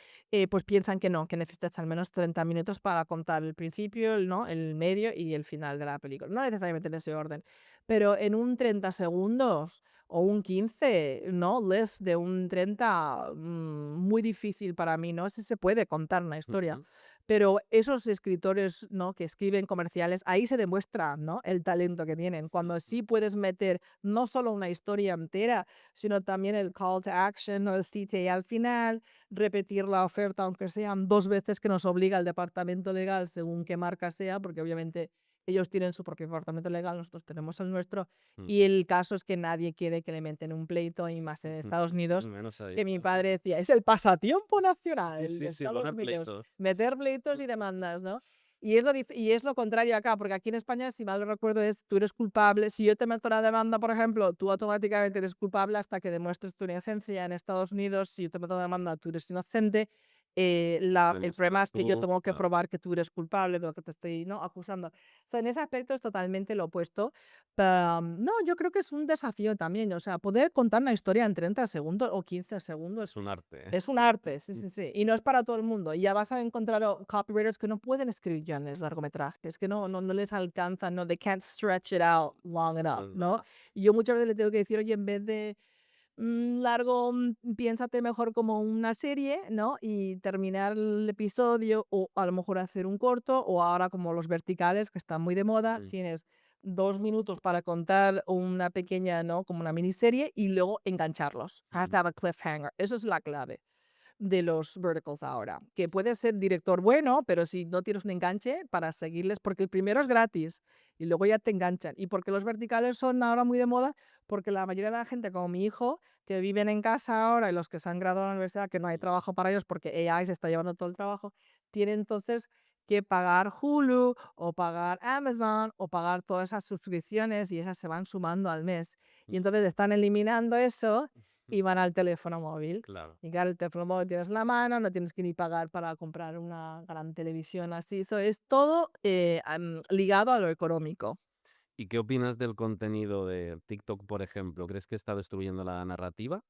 pues piensan que no, que necesitas al menos 30 minutos para contar el principio, ¿no? El medio y el final de la película. No necesariamente en ese orden, pero en un 30 segundos o un 15, ¿no? Live de un 30, muy difícil para mí, ¿no? Si se puede contar una historia. ujú. Pero esos escritores, ¿no?, que escriben comerciales, ahí se demuestra, ¿no?, el talento que tienen. Cuando sí puedes meter no solo una historia entera, sino también el call to action o el CTA al final, repetir la oferta, aunque sean 2 veces, que nos obliga el departamento legal, según qué marca sea, porque obviamente ellos tienen su propio departamento legal, nosotros tenemos el nuestro, Mm. y el caso es que nadie quiere que le meten un pleito, y más en Estados Unidos, Menos ahí. que mi padre decía: "Es el pasatiempo nacional Sí, de sí, sí, Estados poner Unidos, pleitos. meter pleitos y demandas", ¿no? Y es lo contrario acá, porque aquí en España, si mal no recuerdo, es tú eres culpable. Si yo te meto una demanda, por ejemplo, tú automáticamente eres culpable hasta que demuestres tu inocencia. En Estados Unidos, si yo te meto una demanda, tú eres inocente. El problema Demostrar es que yo tú, tengo que claro. probar que tú eres culpable de lo que te estoy, ¿no?, acusando. O sea, en ese aspecto es totalmente lo opuesto. No, yo creo que es un desafío también, o sea, poder contar una historia en 30 segundos o 15 segundos Es un arte, ¿eh? es un arte, sí, sí, sí, y no es para todo el mundo. Y ya vas a encontrar copywriters que no pueden escribir guiones largometrajes, que no les alcanza, no, they can't stretch it out long enough, ¿no? No. Y yo muchas veces le tengo que decir: "Oye, en vez de largo, piénsate mejor como una serie, ¿no? Y terminar el episodio, o a lo mejor hacer un corto, o ahora como los verticales, que están muy de moda, Mm, tienes 2 minutos para contar una pequeña, ¿no?, como una miniserie, y luego engancharlos. Has ujú. to have a cliffhanger. Eso es la clave de los verticals ahora, que puedes ser director bueno, pero si no tienes un enganche para seguirles, porque el primero es gratis y luego ya te enganchan. Y porque los verticales son ahora muy de moda, porque la mayoría de la gente, como mi hijo, que viven en casa ahora, y los que se han graduado de la universidad, que no hay trabajo para ellos porque AI se está llevando todo el trabajo, tienen entonces que pagar Hulu o pagar Amazon o pagar todas esas suscripciones, y esas se van sumando al mes. Y entonces están eliminando eso y van al teléfono móvil. Claro. Y claro, el teléfono móvil tienes en la mano, no tienes que ni pagar para comprar una gran televisión así. Eso es todo ligado a lo económico. ¿Y qué opinas del contenido de TikTok, por ejemplo? ¿Crees que está destruyendo la narrativa?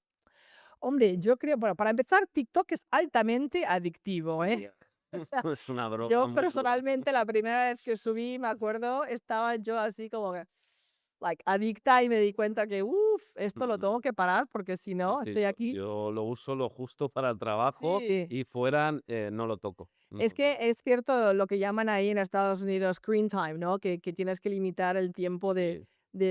Hombre, yo creo, bueno, para empezar, TikTok es altamente adictivo, ¿eh? O sea, Es una droga yo muy dura. personalmente la primera vez que subí, me acuerdo, estaba yo así como que, like, adicta, y me di cuenta que, uff, esto lo Ujú. tengo que parar porque si Sí, no, sí, estoy aquí. yo lo uso lo justo para el trabajo Sí. y fuera, no lo toco. No Es lo toco. que es cierto lo que llaman ahí en Estados Unidos screen time, ¿no? Que tienes que limitar el tiempo Sí.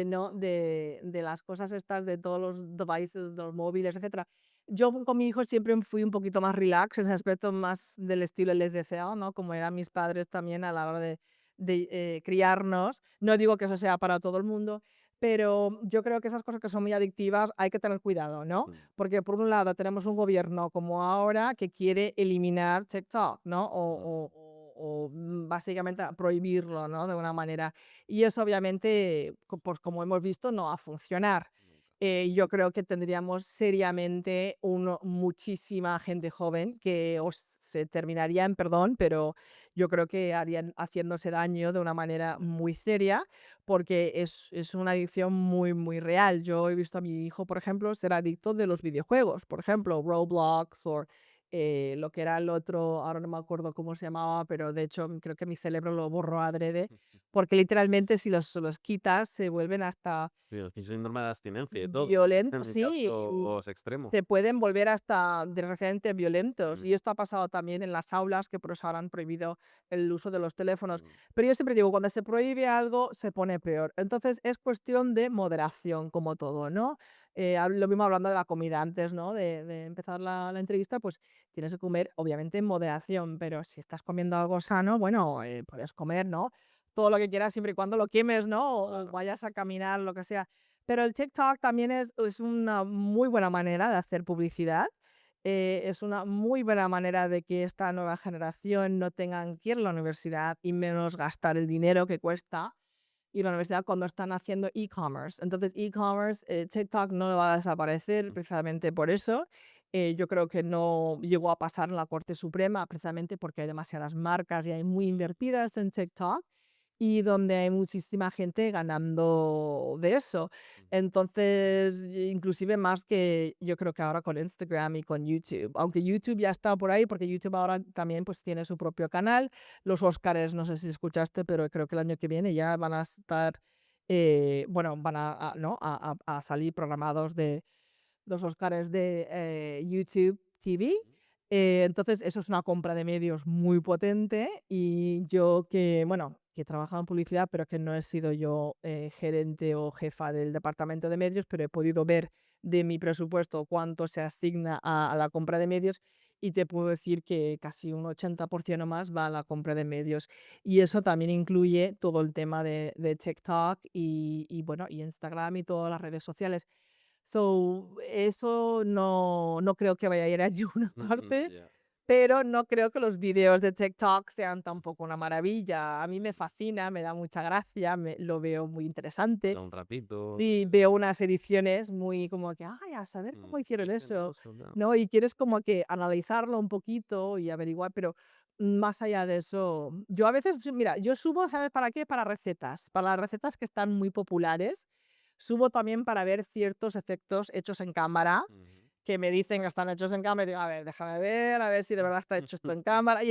¿no? De las cosas estas, de todos los devices, de los móviles, etcétera. Yo con mi hijo siempre fui un poquito más relax, en ese aspecto más del estilo les deseo, ¿no? Como eran mis padres también a la hora de criarnos. No digo que eso sea para todo el mundo, pero yo creo que esas cosas que son muy adictivas hay que tener cuidado, ¿no? Mm, Porque por un lado tenemos un gobierno como ahora que quiere eliminar TikTok, ¿no? mm, Básicamente prohibirlo, ¿no? De una manera. Y eso obviamente, pues como hemos visto, no va a funcionar. nunca. Yo creo que tendríamos seriamente muchísima gente joven que se terminaría en perdón, pero yo creo que harían haciéndose daño de una manera Ya. muy seria, porque es una adicción muy, muy real. Yo he visto a mi hijo, por ejemplo, ser adicto de los videojuegos, por ejemplo, Roblox o lo que era el otro, ahora no me acuerdo cómo se llamaba, pero de hecho creo que mi cerebro lo borró adrede, porque literalmente si los quitas se vuelven hasta Sí, el síndrome de abstinencia y todo, violentos, en sí, casos extremos. se pueden volver hasta desgraciadamente violentos. Mm, Y esto ha pasado también en las aulas, que por eso ahora han prohibido el uso de los teléfonos. mm, Pero yo siempre digo, cuando se prohíbe algo, se pone peor. Entonces es cuestión de moderación, como todo, ¿no? Lo mismo hablando de la comida antes, ¿no? De empezar la entrevista, pues tienes que comer, obviamente, en moderación, pero si estás comiendo algo sano, bueno, puedes comer, ¿no? Todo lo que quieras siempre y cuando lo quemes, ¿no? O claro. vayas a caminar, lo que sea. Pero el TikTok también es una muy buena manera de hacer publicidad. Es una muy buena manera de que esta nueva generación no tengan que ir a la universidad y menos gastar el dinero que cuesta ir a la universidad cuando están haciendo e-commerce. Entonces, e-commerce, TikTok no va a desaparecer Mm, precisamente por eso. Yo creo que no llegó a pasar en la Corte Suprema precisamente porque hay demasiadas marcas y hay muy invertidas en TikTok, y donde hay muchísima gente ganando de eso. mm, Entonces, inclusive más que yo creo que ahora con Instagram y con YouTube, aunque YouTube ya está por ahí, porque YouTube ahora también pues tiene su propio canal. Los Óscares, no sé si escuchaste, pero creo que el año que viene ya van a estar, bueno, van ¿no? a salir programados de los Óscares de YouTube TV. Entonces, eso es una compra de medios muy potente y yo que, bueno, que he trabajado en publicidad, pero que no he sido yo gerente o jefa del departamento de medios, pero he podido ver de mi presupuesto cuánto se asigna a la compra de medios y te puedo decir que casi un 80% más va a la compra de medios. Y eso también incluye todo el tema de TikTok bueno, y Instagram y todas las redes sociales. So, eso no creo que vaya a ir a ninguna Ujú, parte, ya. pero no creo que los videos de TikTok sean tampoco una maravilla. A mí me fascina, me da mucha gracia, lo veo muy interesante Era un ratito. y veo unas ediciones muy como que, ay, a saber Mm, cómo qué hicieron eso, ingenioso, claro. ¿no? Y quieres como que analizarlo un poquito y averiguar, pero más allá de eso, yo a veces, sí, mira, yo subo, ¿sabes para qué? Para las recetas que están muy populares. Subo también para ver ciertos efectos hechos en cámara Ujú. que me dicen que están hechos en cámara y digo, a ver, déjame ver, a ver si de verdad está hecho esto en cámara,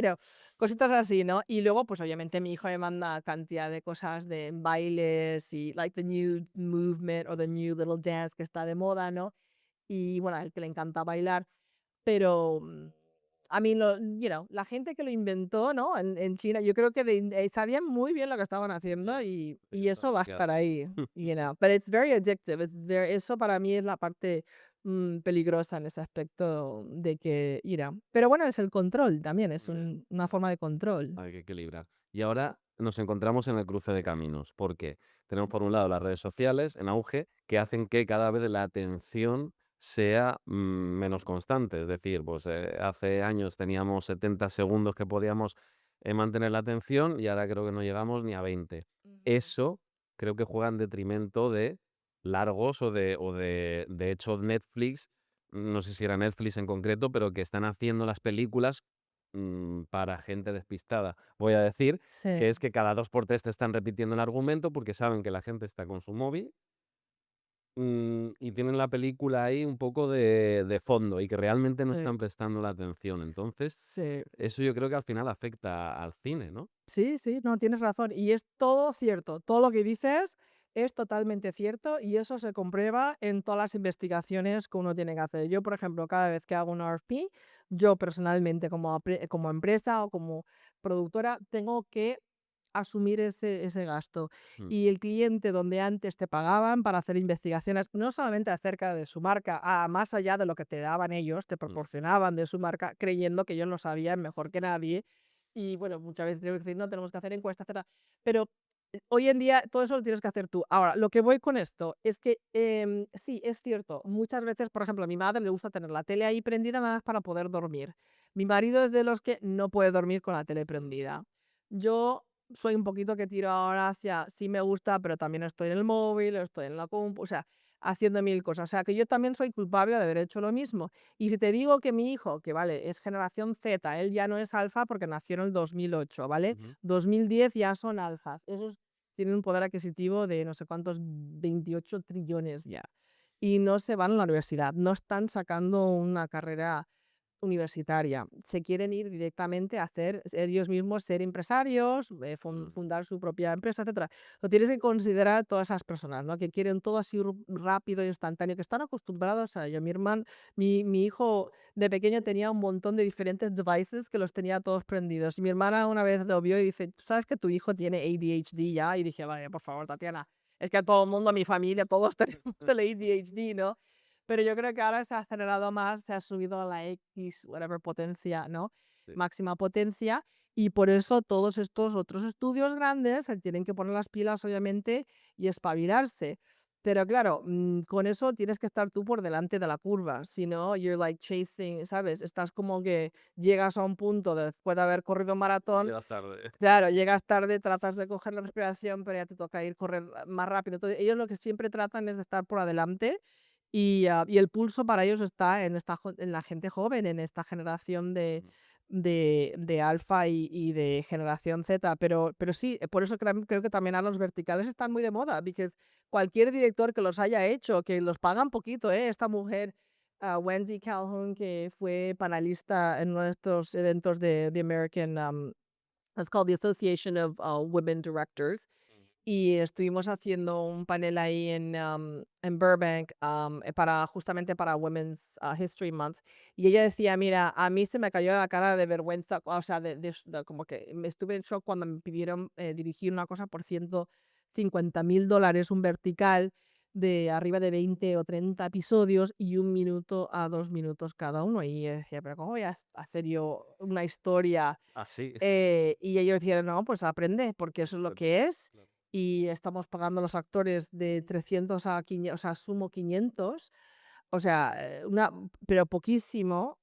cositas así, ¿no? Y luego, pues obviamente mi hijo me manda cantidad de cosas de bailes y like the new movement o the new little dance que está de moda, ¿no? Y bueno, a él que le encanta bailar, pero a mí, la gente que lo inventó, ¿no? En China, yo creo que sabían muy bien lo que estaban haciendo Ya, sí, y eso saben va a qué estar hacen. ahí, But it's very addictive. Eso para mí es la parte peligrosa en ese aspecto de que, pero bueno, es el control también, es Ya, una forma de control. hay que equilibrar. Y ahora nos encontramos en el cruce de caminos, porque tenemos por un lado las redes sociales en auge que hacen que cada vez la atención sea menos constante. Es decir, pues hace años teníamos 70 segundos que podíamos mantener la atención y ahora creo que no llegamos ni a 20. Ujú. Eso creo que juega en detrimento de largos de hecho Netflix, no sé si era Netflix en concreto, pero que están haciendo las películas para gente despistada. Voy a decir que es Sí, que cada 2 por 3 te están repitiendo el argumento porque saben que la gente está con su móvil, y tienen la película ahí un poco de fondo y que realmente no sí, están prestando la atención. Entonces, sí. eso yo creo que al final afecta al cine, ¿no? Sí, sí, no, tienes razón. Y es todo cierto. Todo lo que dices es totalmente cierto y eso se comprueba en todas las investigaciones que uno tiene que hacer. Yo, por ejemplo, cada vez que hago un RFP, yo personalmente como empresa o como productora tengo que asumir ese gasto. Mm, Y el cliente donde antes te pagaban para hacer investigaciones, no solamente acerca de su marca, más allá de lo que te daban ellos, te mm, proporcionaban de su marca, creyendo que ellos lo sabían mejor que nadie y bueno, muchas veces tengo que decir: "No, tenemos que hacer encuestas, etcétera". Pero, hoy en día todo eso lo tienes que hacer tú. Ahora, lo que voy con esto es que, sí, es cierto, muchas veces, por ejemplo, a mi madre le gusta tener la tele ahí prendida nada más para poder dormir. Mi marido es de los que no puede dormir con la tele mm, prendida. Yo soy un poquito que tiro ahora hacia sí me gusta, pero también estoy en el móvil, estoy en la compu, o sea, haciendo mil cosas. O sea, que yo también soy culpable de haber hecho lo mismo. Y si te digo que mi hijo, que vale, es generación Z, él ya no es alfa porque nació en el 2008, ¿vale? ujú, 2010 ya son alfas. Esos tienen un poder adquisitivo de no sé cuántos 28 trillones ya. Y no se van a la universidad, no están sacando una carrera universitaria. Se quieren ir directamente a hacer ellos mismos ser empresarios, mm, fundar su propia empresa, etcétera. Lo tienes que considerar a todas esas personas, ¿no? Que quieren todo así rápido e instantáneo, que están acostumbrados a ello. Mi hijo de pequeño tenía un montón de diferentes devices que los tenía todos prendidos. Y mi hermana una vez lo vio y dice, "¿Tú sabes que tu hijo tiene ADHD ya?" Y dije, vaya, por favor, Tatiana, es que a todo el mundo, a mi familia, todos tenemos el ADHD, ¿no? Pero yo creo que ahora se ha acelerado más, se ha subido a la X, whatever potencia, ¿no? sí. Máxima potencia. Y por eso todos estos otros estudios grandes se tienen que poner las pilas, obviamente, y espabilarse. Pero claro, con eso tienes que estar tú por delante de la curva. Si no, you're like chasing, ¿sabes? Estás como que llegas a un punto después de haber corrido un maratón. Llegas tarde. Claro, llegas tarde, tratas de coger la respiración, pero ya te toca ir correr más rápido. Entonces, ellos lo que siempre tratan es de estar por adelante y el pulso para ellos está en la gente joven, en esta generación Mm, de alfa y de generación Z. Pero sí, por eso creo que también ahora los verticales están muy de moda, porque cualquier director que los haya hecho, que los pagan poquito, ¿eh? Esta mujer, Wendy Calhoun, que fue panelista en uno de estos eventos de American, it's called the Association of Women Directors. y estuvimos haciendo un panel ahí en Burbank, para justamente para Women's History Month. Y ella decía, mira, a mí se me cayó la cara de vergüenza, o sea, como que me estuve en shock cuando me pidieron dirigir una cosa por $150.000, un vertical de arriba de 20 o 30 episodios y 1 minuto a 2 minutos cada uno. Y yo decía, pero ¿cómo voy a hacer yo una historia? Así. Y ellos decían, no, pues aprende, porque eso es lo Claro, que es. claro. Y estamos pagando a los actores de 300 a 500, o sea, sumo 500, o sea, pero poquísimo,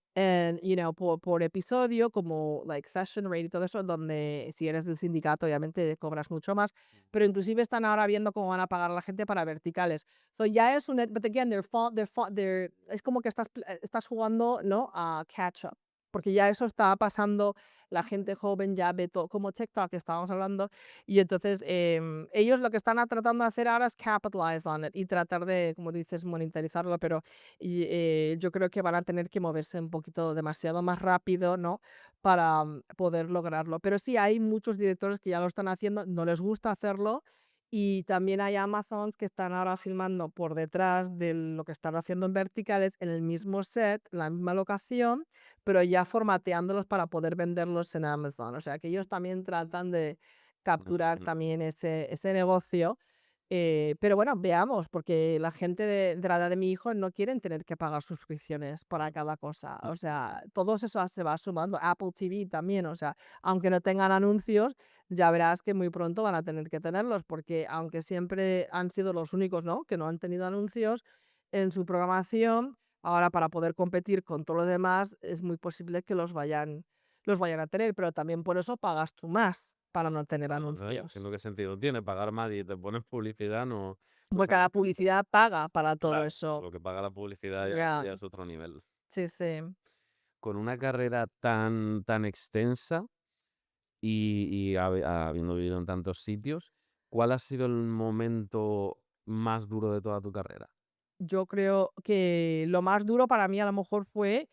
por episodio, como like session rate y todo eso, donde si eres del sindicato, obviamente cobras mucho más, pero inclusive están ahora viendo cómo van a pagar a la gente para verticales. So ya es un, but again, es como que estás jugando, ¿no? A catch up, porque ya eso está pasando, la gente joven ya ve todo, como TikTok que estábamos hablando, y entonces ellos lo que están tratando de hacer ahora es capitalize on it y tratar de, como dices, monetarizarlo, pero yo creo que van a tener que moverse un poquito demasiado más rápido, ¿no? Para poder lograrlo. Pero sí, hay muchos directores que ya lo están haciendo, no les gusta hacerlo. Y también hay Amazons que están ahora filmando por detrás de lo que están haciendo en verticales, en el mismo set, la misma locación, pero ya formateándolos para poder venderlos en Amazon. O sea, que ellos también tratan de capturar Ujú. también ese negocio. Pero bueno, veamos, porque la gente de la edad de mi hijo no quieren tener que pagar suscripciones para cada cosa. O sea, todo eso se va sumando. Apple TV también, o sea, aunque no tengan anuncios, ya verás que muy pronto van a tener que tenerlos, porque aunque siempre han sido los únicos, ¿no? Que no han tenido anuncios en su programación, ahora para poder competir con todo lo demás, es muy posible que los vayan a tener, pero también por eso pagas tú más para no tener Claro, ¿no? Y si anuncios. no, ¿qué sentido tiene pagar más y te pones publicidad? No, o Porque sea, cada publicidad paga para todo claro, eso. lo que paga la publicidad Ya, ya es otro nivel. sí, sí. Con una carrera tan extensa y habiendo vivido en tantos sitios, ¿cuál ha sido el momento más duro de toda tu carrera? Yo creo que lo más duro para mí a lo mejor fue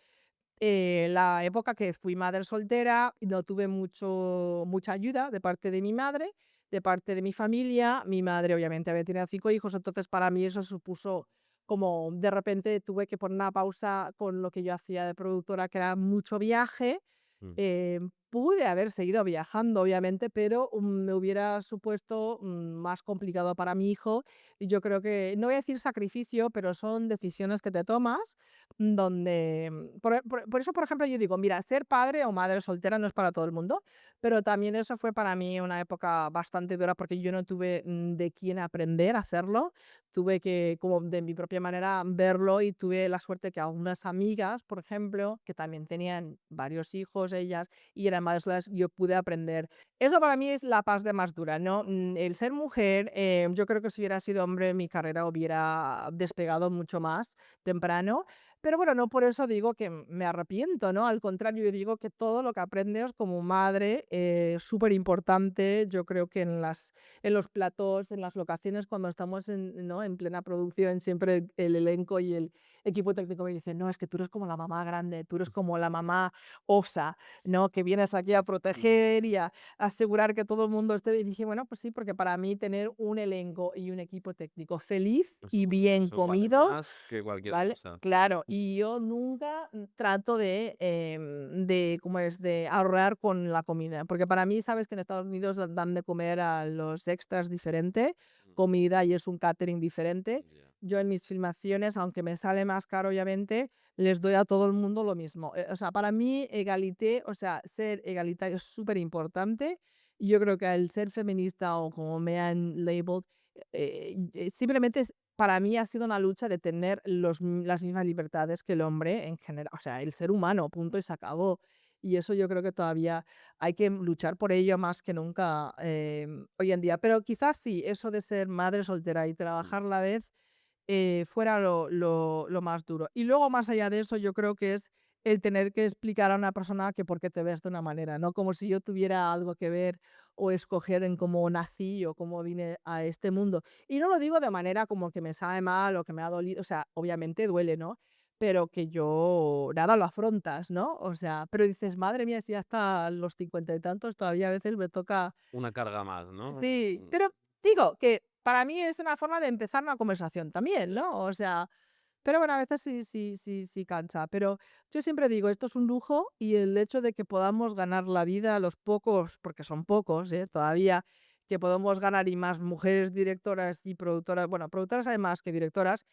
la época que fui madre soltera y no tuve mucha ayuda de parte de mi madre, de parte de mi familia. Mi madre obviamente había tenido 5 hijos, entonces para mí eso supuso como de repente tuve que poner una pausa con lo que yo hacía de productora, que era mucho viaje. Mm, Pude haber seguido viajando, obviamente, pero me hubiera supuesto más complicado para mi hijo. Y yo creo que, no voy a decir sacrificio, pero son decisiones que te tomas donde, por eso, por ejemplo, yo digo, mira, ser padre o madre soltera no es para todo el mundo, pero también eso fue para mí una época bastante dura porque yo no tuve de quién aprender a hacerlo. Tuve que, como de mi propia manera, verlo y tuve la suerte que algunas amigas, por ejemplo, que también tenían varios hijos ellas y eran madres solteras, yo pude aprender. Eso para mí es la paz de más dura, ¿no? El ser mujer, yo creo que si hubiera sido hombre, mi carrera hubiera despegado mucho más temprano. Pero bueno, no por eso digo que me arrepiento, ¿no? Al contrario, yo digo que todo lo que aprendes como madre es súper importante. Yo creo que en los platós, en las locaciones, cuando estamos ¿no? en plena producción, siempre el elenco y el equipo técnico me dicen, no, es que tú eres como la mamá grande, tú eres como la mamá osa, ¿no? Que vienes aquí a proteger y a asegurar que todo el mundo esté. Y dije, bueno, pues sí, porque para mí tener un elenco y un equipo técnico feliz y bien eso vale comido, más que cualquier ¿vale? cosa. Claro, y yo nunca trato ¿cómo es?, de ahorrar con la comida, porque para mí, sabes que en Estados Unidos dan de comer a los extras diferente, Mm, comida y es un catering diferente. ya. Yo en mis filmaciones, aunque me sale más caro, obviamente, les doy a todo el mundo lo mismo. O sea, para mí, egalité, o sea, ser egalitario es súper importante. Y yo creo que al ser feminista o como me han labeled, simplemente para mí ha sido una lucha de tener las mismas libertades que el hombre en general, o sea, el ser humano, punto y se acabó. Y eso yo creo que todavía hay que luchar por ello más que nunca hoy en día. Pero quizás sí, eso de ser madre soltera y Mm, trabajar a la vez fuera lo más duro. Y luego, más allá de eso, yo creo que es el tener que explicar a una persona que por qué te ves de una manera, ¿no? Como si yo tuviera algo que ver o escoger en cómo nací o cómo vine a este mundo. Y no lo digo de manera como que me sabe mal o que me ha dolido, o sea, obviamente duele, ¿no? Pero que yo, nada, lo afrontas, ¿no? O sea, pero dices, madre mía, si hasta los 50 y tantos todavía a veces me toca. una carga más, ¿no? Sí, Mm, pero Digo que para mí es una forma de empezar una conversación también, ¿no? O sea, pero bueno, a veces sí cansa. Pero yo siempre digo, esto es un lujo y el hecho de que podamos ganar la vida, los pocos, porque son pocos, todavía, que podemos ganar y más mujeres directoras y productoras, bueno, productoras hay más que directoras,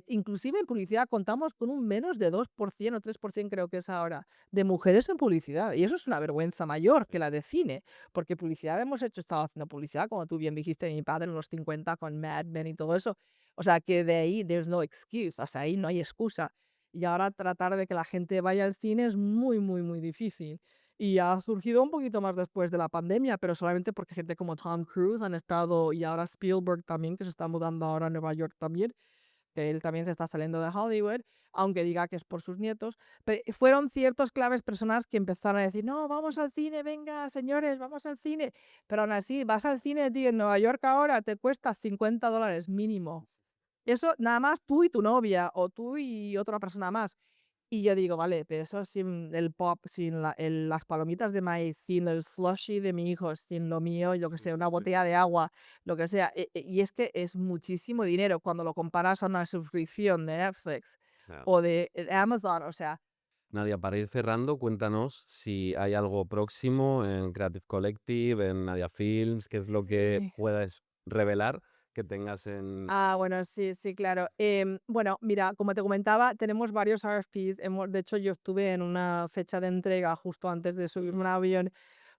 inclusive en publicidad contamos con un menos de 2% o 3% creo que es ahora, de mujeres en publicidad. Y eso es una vergüenza mayor que la de cine, porque publicidad estado haciendo publicidad, como tú bien dijiste, mi padre en los 50 con Mad Men y todo eso. O sea, que de ahí there's no excuse, o sea, ahí no hay excusa. Y ahora tratar de que la gente vaya al cine es muy, muy, muy difícil. Y ha surgido un poquito más después de la pandemia, pero solamente porque gente como Tom Cruise han estado, y ahora Spielberg también, que se está mudando ahora a Nueva York también, que él también se está saliendo de Hollywood, aunque diga que es por sus nietos. Pero fueron ciertos claves personas que empezaron a decir, no, vamos al cine, venga, señores, vamos al cine. Pero aún así, vas al cine, tío, en Nueva York ahora te cuesta $50 mínimo. Eso nada más tú y tu novia, o tú y otra persona más. Y yo digo, vale, pero eso sin el pop, sin las palomitas de maíz, sin el slushy de mi hijo, sin lo mío, yo que Sí, sé, sí, una sí. botella de agua, lo que sea. Y es que es muchísimo dinero cuando lo comparas a una suscripción de Netflix Claro. o de Amazon, o sea, Nadia, para ir cerrando, cuéntanos si hay algo próximo en Creative Collective, en Nadia Films, qué es lo que sí. puedas revelar que tengas en... Ah, bueno, sí, sí, claro. Bueno, mira, como te comentaba, tenemos varios RFPs. De hecho, yo estuve en una fecha de entrega justo antes de subirme a un avión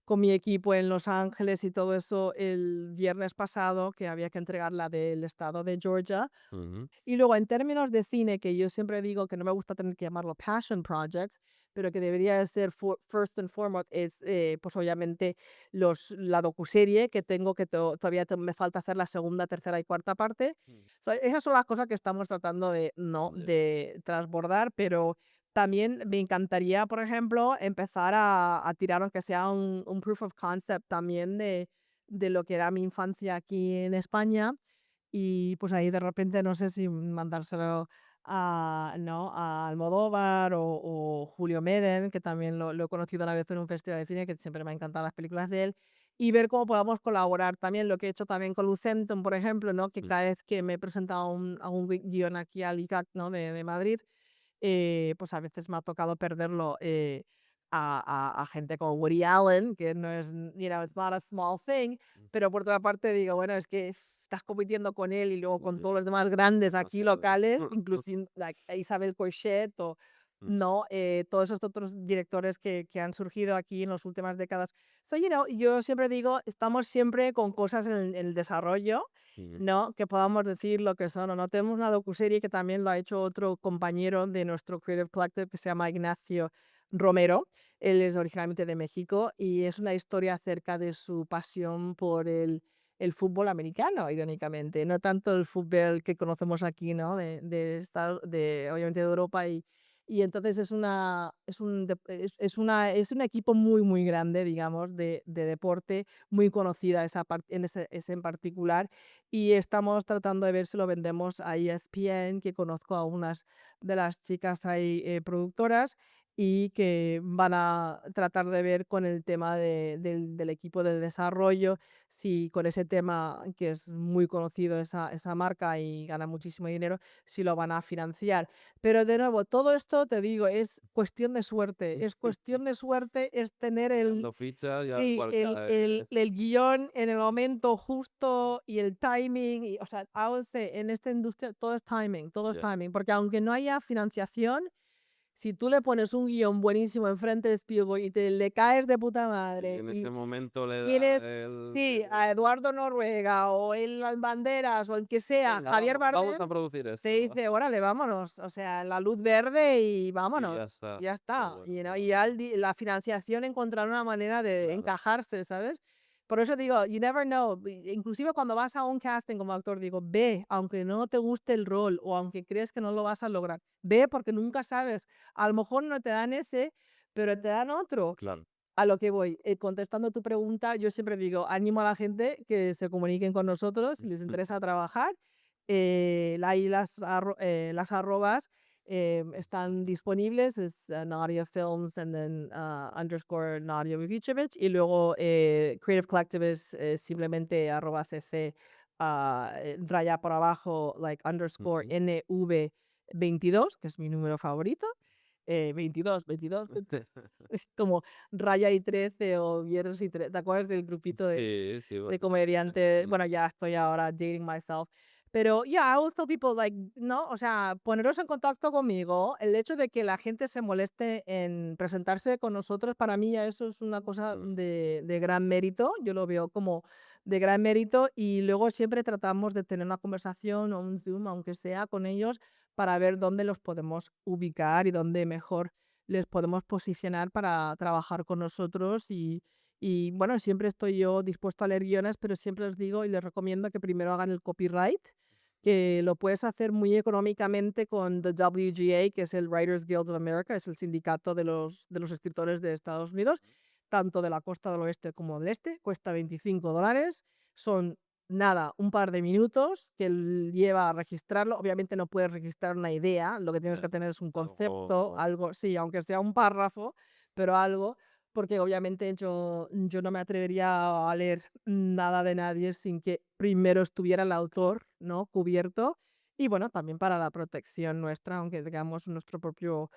con mi equipo en Los Ángeles y todo eso el viernes pasado, que había que entregar la del estado de Georgia. Ujú, Y luego, en términos de cine, que yo siempre digo que no me gusta tener que llamarlo passion projects, pero que debería de ser first and foremost, es pues obviamente la docuserie que tengo que todavía me falta hacer la segunda, tercera y cuarta parte. mm, Esas son las cosas que estamos tratando de, no, ya, de transbordar, pero también me encantaría, por ejemplo, empezar a tirar, aunque sea un proof of concept también de lo que era mi infancia aquí en España y pues ahí de repente no sé si mandárselo a, ¿no? a Almodóvar o Julio Medem, que también lo he conocido una vez en un festival de cine, que siempre me han encantado las películas de él, y ver cómo podamos colaborar también, lo que he hecho también con Lucentum, por ejemplo, ¿no? Que mm, cada vez que me he presentado a un guión aquí al ICAC, ¿no? de Madrid, pues a veces me ha tocado perderlo a gente como Woody Allen, que no es, it's not a small thing, mm, pero por otra parte digo, bueno, es que estás compitiendo con él y luego con ya, todos los demás grandes aquí demasiado. locales, inclusive like, Isabel Coixet o Mm, no, todos esos otros directores que han surgido aquí en las últimas décadas. So, yo siempre digo, estamos siempre con cosas en el desarrollo, mm, ¿no? Que podamos decir lo que son o no. Tenemos una docuserie que también lo ha hecho otro compañero de nuestro Creative Collective que se llama Ignacio Romero. Él es originalmente de México y es una historia acerca de su pasión por el fútbol americano, irónicamente. No tanto el fútbol que conocemos aquí, ¿no? Obviamente de Europa y entonces es un equipo muy, muy grande, digamos, de deporte, muy conocida ese en particular, y estamos tratando de ver si lo vendemos a ESPN, que conozco a unas de las chicas ahí, productoras, y que van a tratar de ver con el tema del equipo de desarrollo, si con ese tema, que es muy conocido esa marca y gana muchísimo dinero, si lo van a financiar. Pero de nuevo, todo esto, te digo, es cuestión de suerte, es cuestión de suerte, es tener tirando fichas, ya sí, igual cae. el guión en el momento justo y el timing, o sea, I would say, en esta industria todo es Ya, timing, porque aunque no haya financiación, si tú le pones un guión buenísimo enfrente de Spielberg y le caes de puta y madre en ese y momento le da tienes, el... sí, a Eduardo Noruega o el Banderas o el que sea, Venga, Javier vamos Bardem, a producir te esto. dice, órale, vámonos, o sea, la luz verde y Y vámonos, ya está. ya Qué está. bueno, qué Y bueno. ya la financiación encontrará una manera de Claro. encajarse, ¿sabes? Por eso digo, you never know. Inclusive cuando vas a un casting como actor, digo, ve, aunque no te guste el rol o aunque crees que no lo vas a lograr, ve porque nunca sabes. A lo mejor no te dan ese, pero te dan otro. Claro. A lo que voy, contestando tu pregunta, yo siempre digo, animo a la gente que se comuniquen con nosotros si les interesa trabajar. Ahí las arrobas, están disponibles, es Nadia Films and then underscore Nadia Vukicevic, y luego Creative Collective es simplemente @cc raya por abajo, like underscore Ujú. NV22, que es mi número favorito. 22, 22, es como Raya y 13 o Viernes y 13. ¿Te acuerdas del grupito Sí, sí, de bueno, sí. comediantes? Bueno, ya estoy ahora dating myself. Pero yeah, I always tell people like, no, o sea, poneros en contacto conmigo, el hecho de que la gente se moleste en presentarse con nosotros, para mí ya eso es una cosa Mm, de gran mérito, yo lo veo como de gran mérito y luego siempre tratamos de tener una conversación o un Zoom, aunque sea con ellos, para ver dónde los podemos ubicar y dónde mejor les podemos posicionar para trabajar con nosotros y bueno, siempre estoy yo dispuesto a leer guiones, pero siempre les digo y les recomiendo que primero hagan el copyright, que lo puedes hacer muy económicamente con the WGA, que es el Writers Guild of America, es el sindicato de los escritores de Estados Unidos, tanto de la costa del oeste como del este, cuesta $25, son nada, un par de minutos que lleva a registrarlo. Obviamente no puedes registrar una idea, lo que tienes ya, que tener es un concepto, algo algo, sí, aunque sea un párrafo, pero algo, porque obviamente yo no me atrevería a leer nada de nadie sin que primero estuviera el autor, ¿no? Cubierto. Y bueno, también para la protección nuestra, aunque tengamos nuestro propio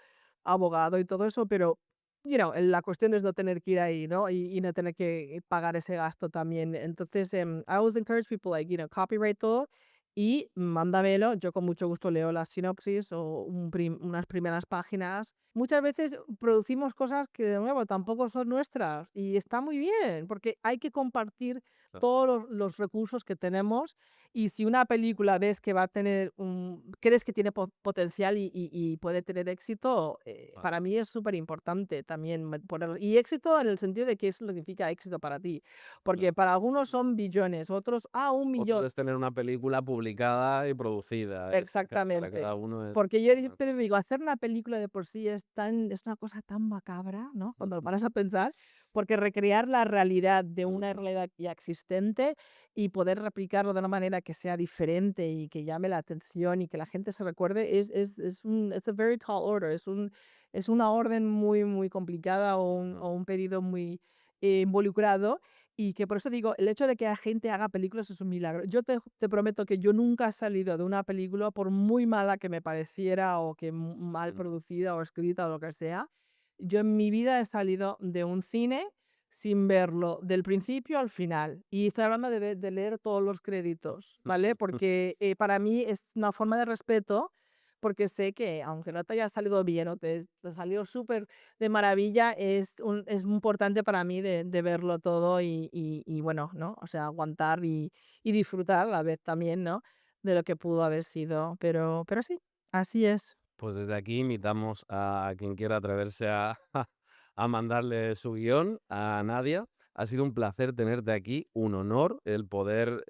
abogado y todo eso, pero la cuestión es no tener que ir ahí, ¿no? Y no tener que pagar ese gasto también. Entonces, I always encourage people, like, copyright todo y mándamelo. Yo con mucho gusto leo la sinopsis o unas primeras páginas. Muchas veces producimos cosas que, de nuevo, tampoco son nuestras y está muy bien, porque hay que compartir claro, todos los recursos que tenemos y si una película ves que va a tener crees que tiene potencial y puede tener éxito, vale, para mí es súper importante también ponerlo. Y éxito en el sentido de qué significa éxito para ti. Porque claro. para algunos son billones, otros, 1 millón. Otro es tener una película publicada y producida, para Exactamente. cada uno es Porque yo una siempre digo, hacer una película de por sí es una cosa tan macabra, ¿no? Cuando lo paras a pensar, porque recrear la realidad de una ujú, realidad ya existente y poder replicarlo de una manera que sea diferente y que llame la atención y que la gente se recuerde it's a very tall order, es una orden muy, muy complicada ujú, o un pedido muy involucrado y que por eso digo, el hecho de que la gente haga películas es un milagro. Yo te prometo que yo nunca he salido de una película, por muy mala que me pareciera o que mal mm, producida o escrita o lo que sea, yo en mi vida he salido de un cine sin verlo del principio al final. Y estoy hablando de leer todos los créditos, ¿vale? Porque para mí es una forma de respeto, porque sé que aunque no te haya salido bien o te salió súper de maravilla, es importante para mí de verlo todo y bueno, ¿no? O sea, aguantar y disfrutar a la vez también, ¿no? De lo que pudo haber sido. Pero sí, así es. Pues desde aquí invitamos a quien quiera atreverse a a mandarle su guión a Nadia. Ha sido un placer tenerte aquí, un honor el poder,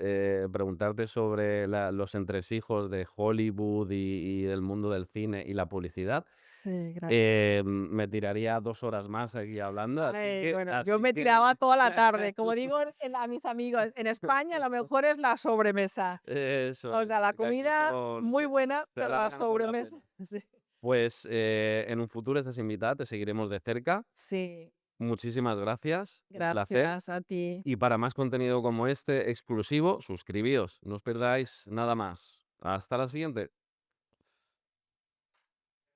preguntarte sobre los entresijos de Hollywood y del mundo del cine y la publicidad. Sí, gracias. Me tiraría 2 horas más aquí hablando, Ay, bueno, yo así me que tiraba toda la tarde. Como digo a mis amigos, en España lo mejor es la sobremesa. eso O es, sea, la que aquí comida muy buena, se pero la alarga mejor la sobremesa, pena. sí. Pues, en un futuro estás invitada, te seguiremos de cerca. Sí, Muchísimas gracias, un placer. gracias a ti. Y para más contenido como este exclusivo, suscribíos, no os perdáis nada más. Hasta la siguiente.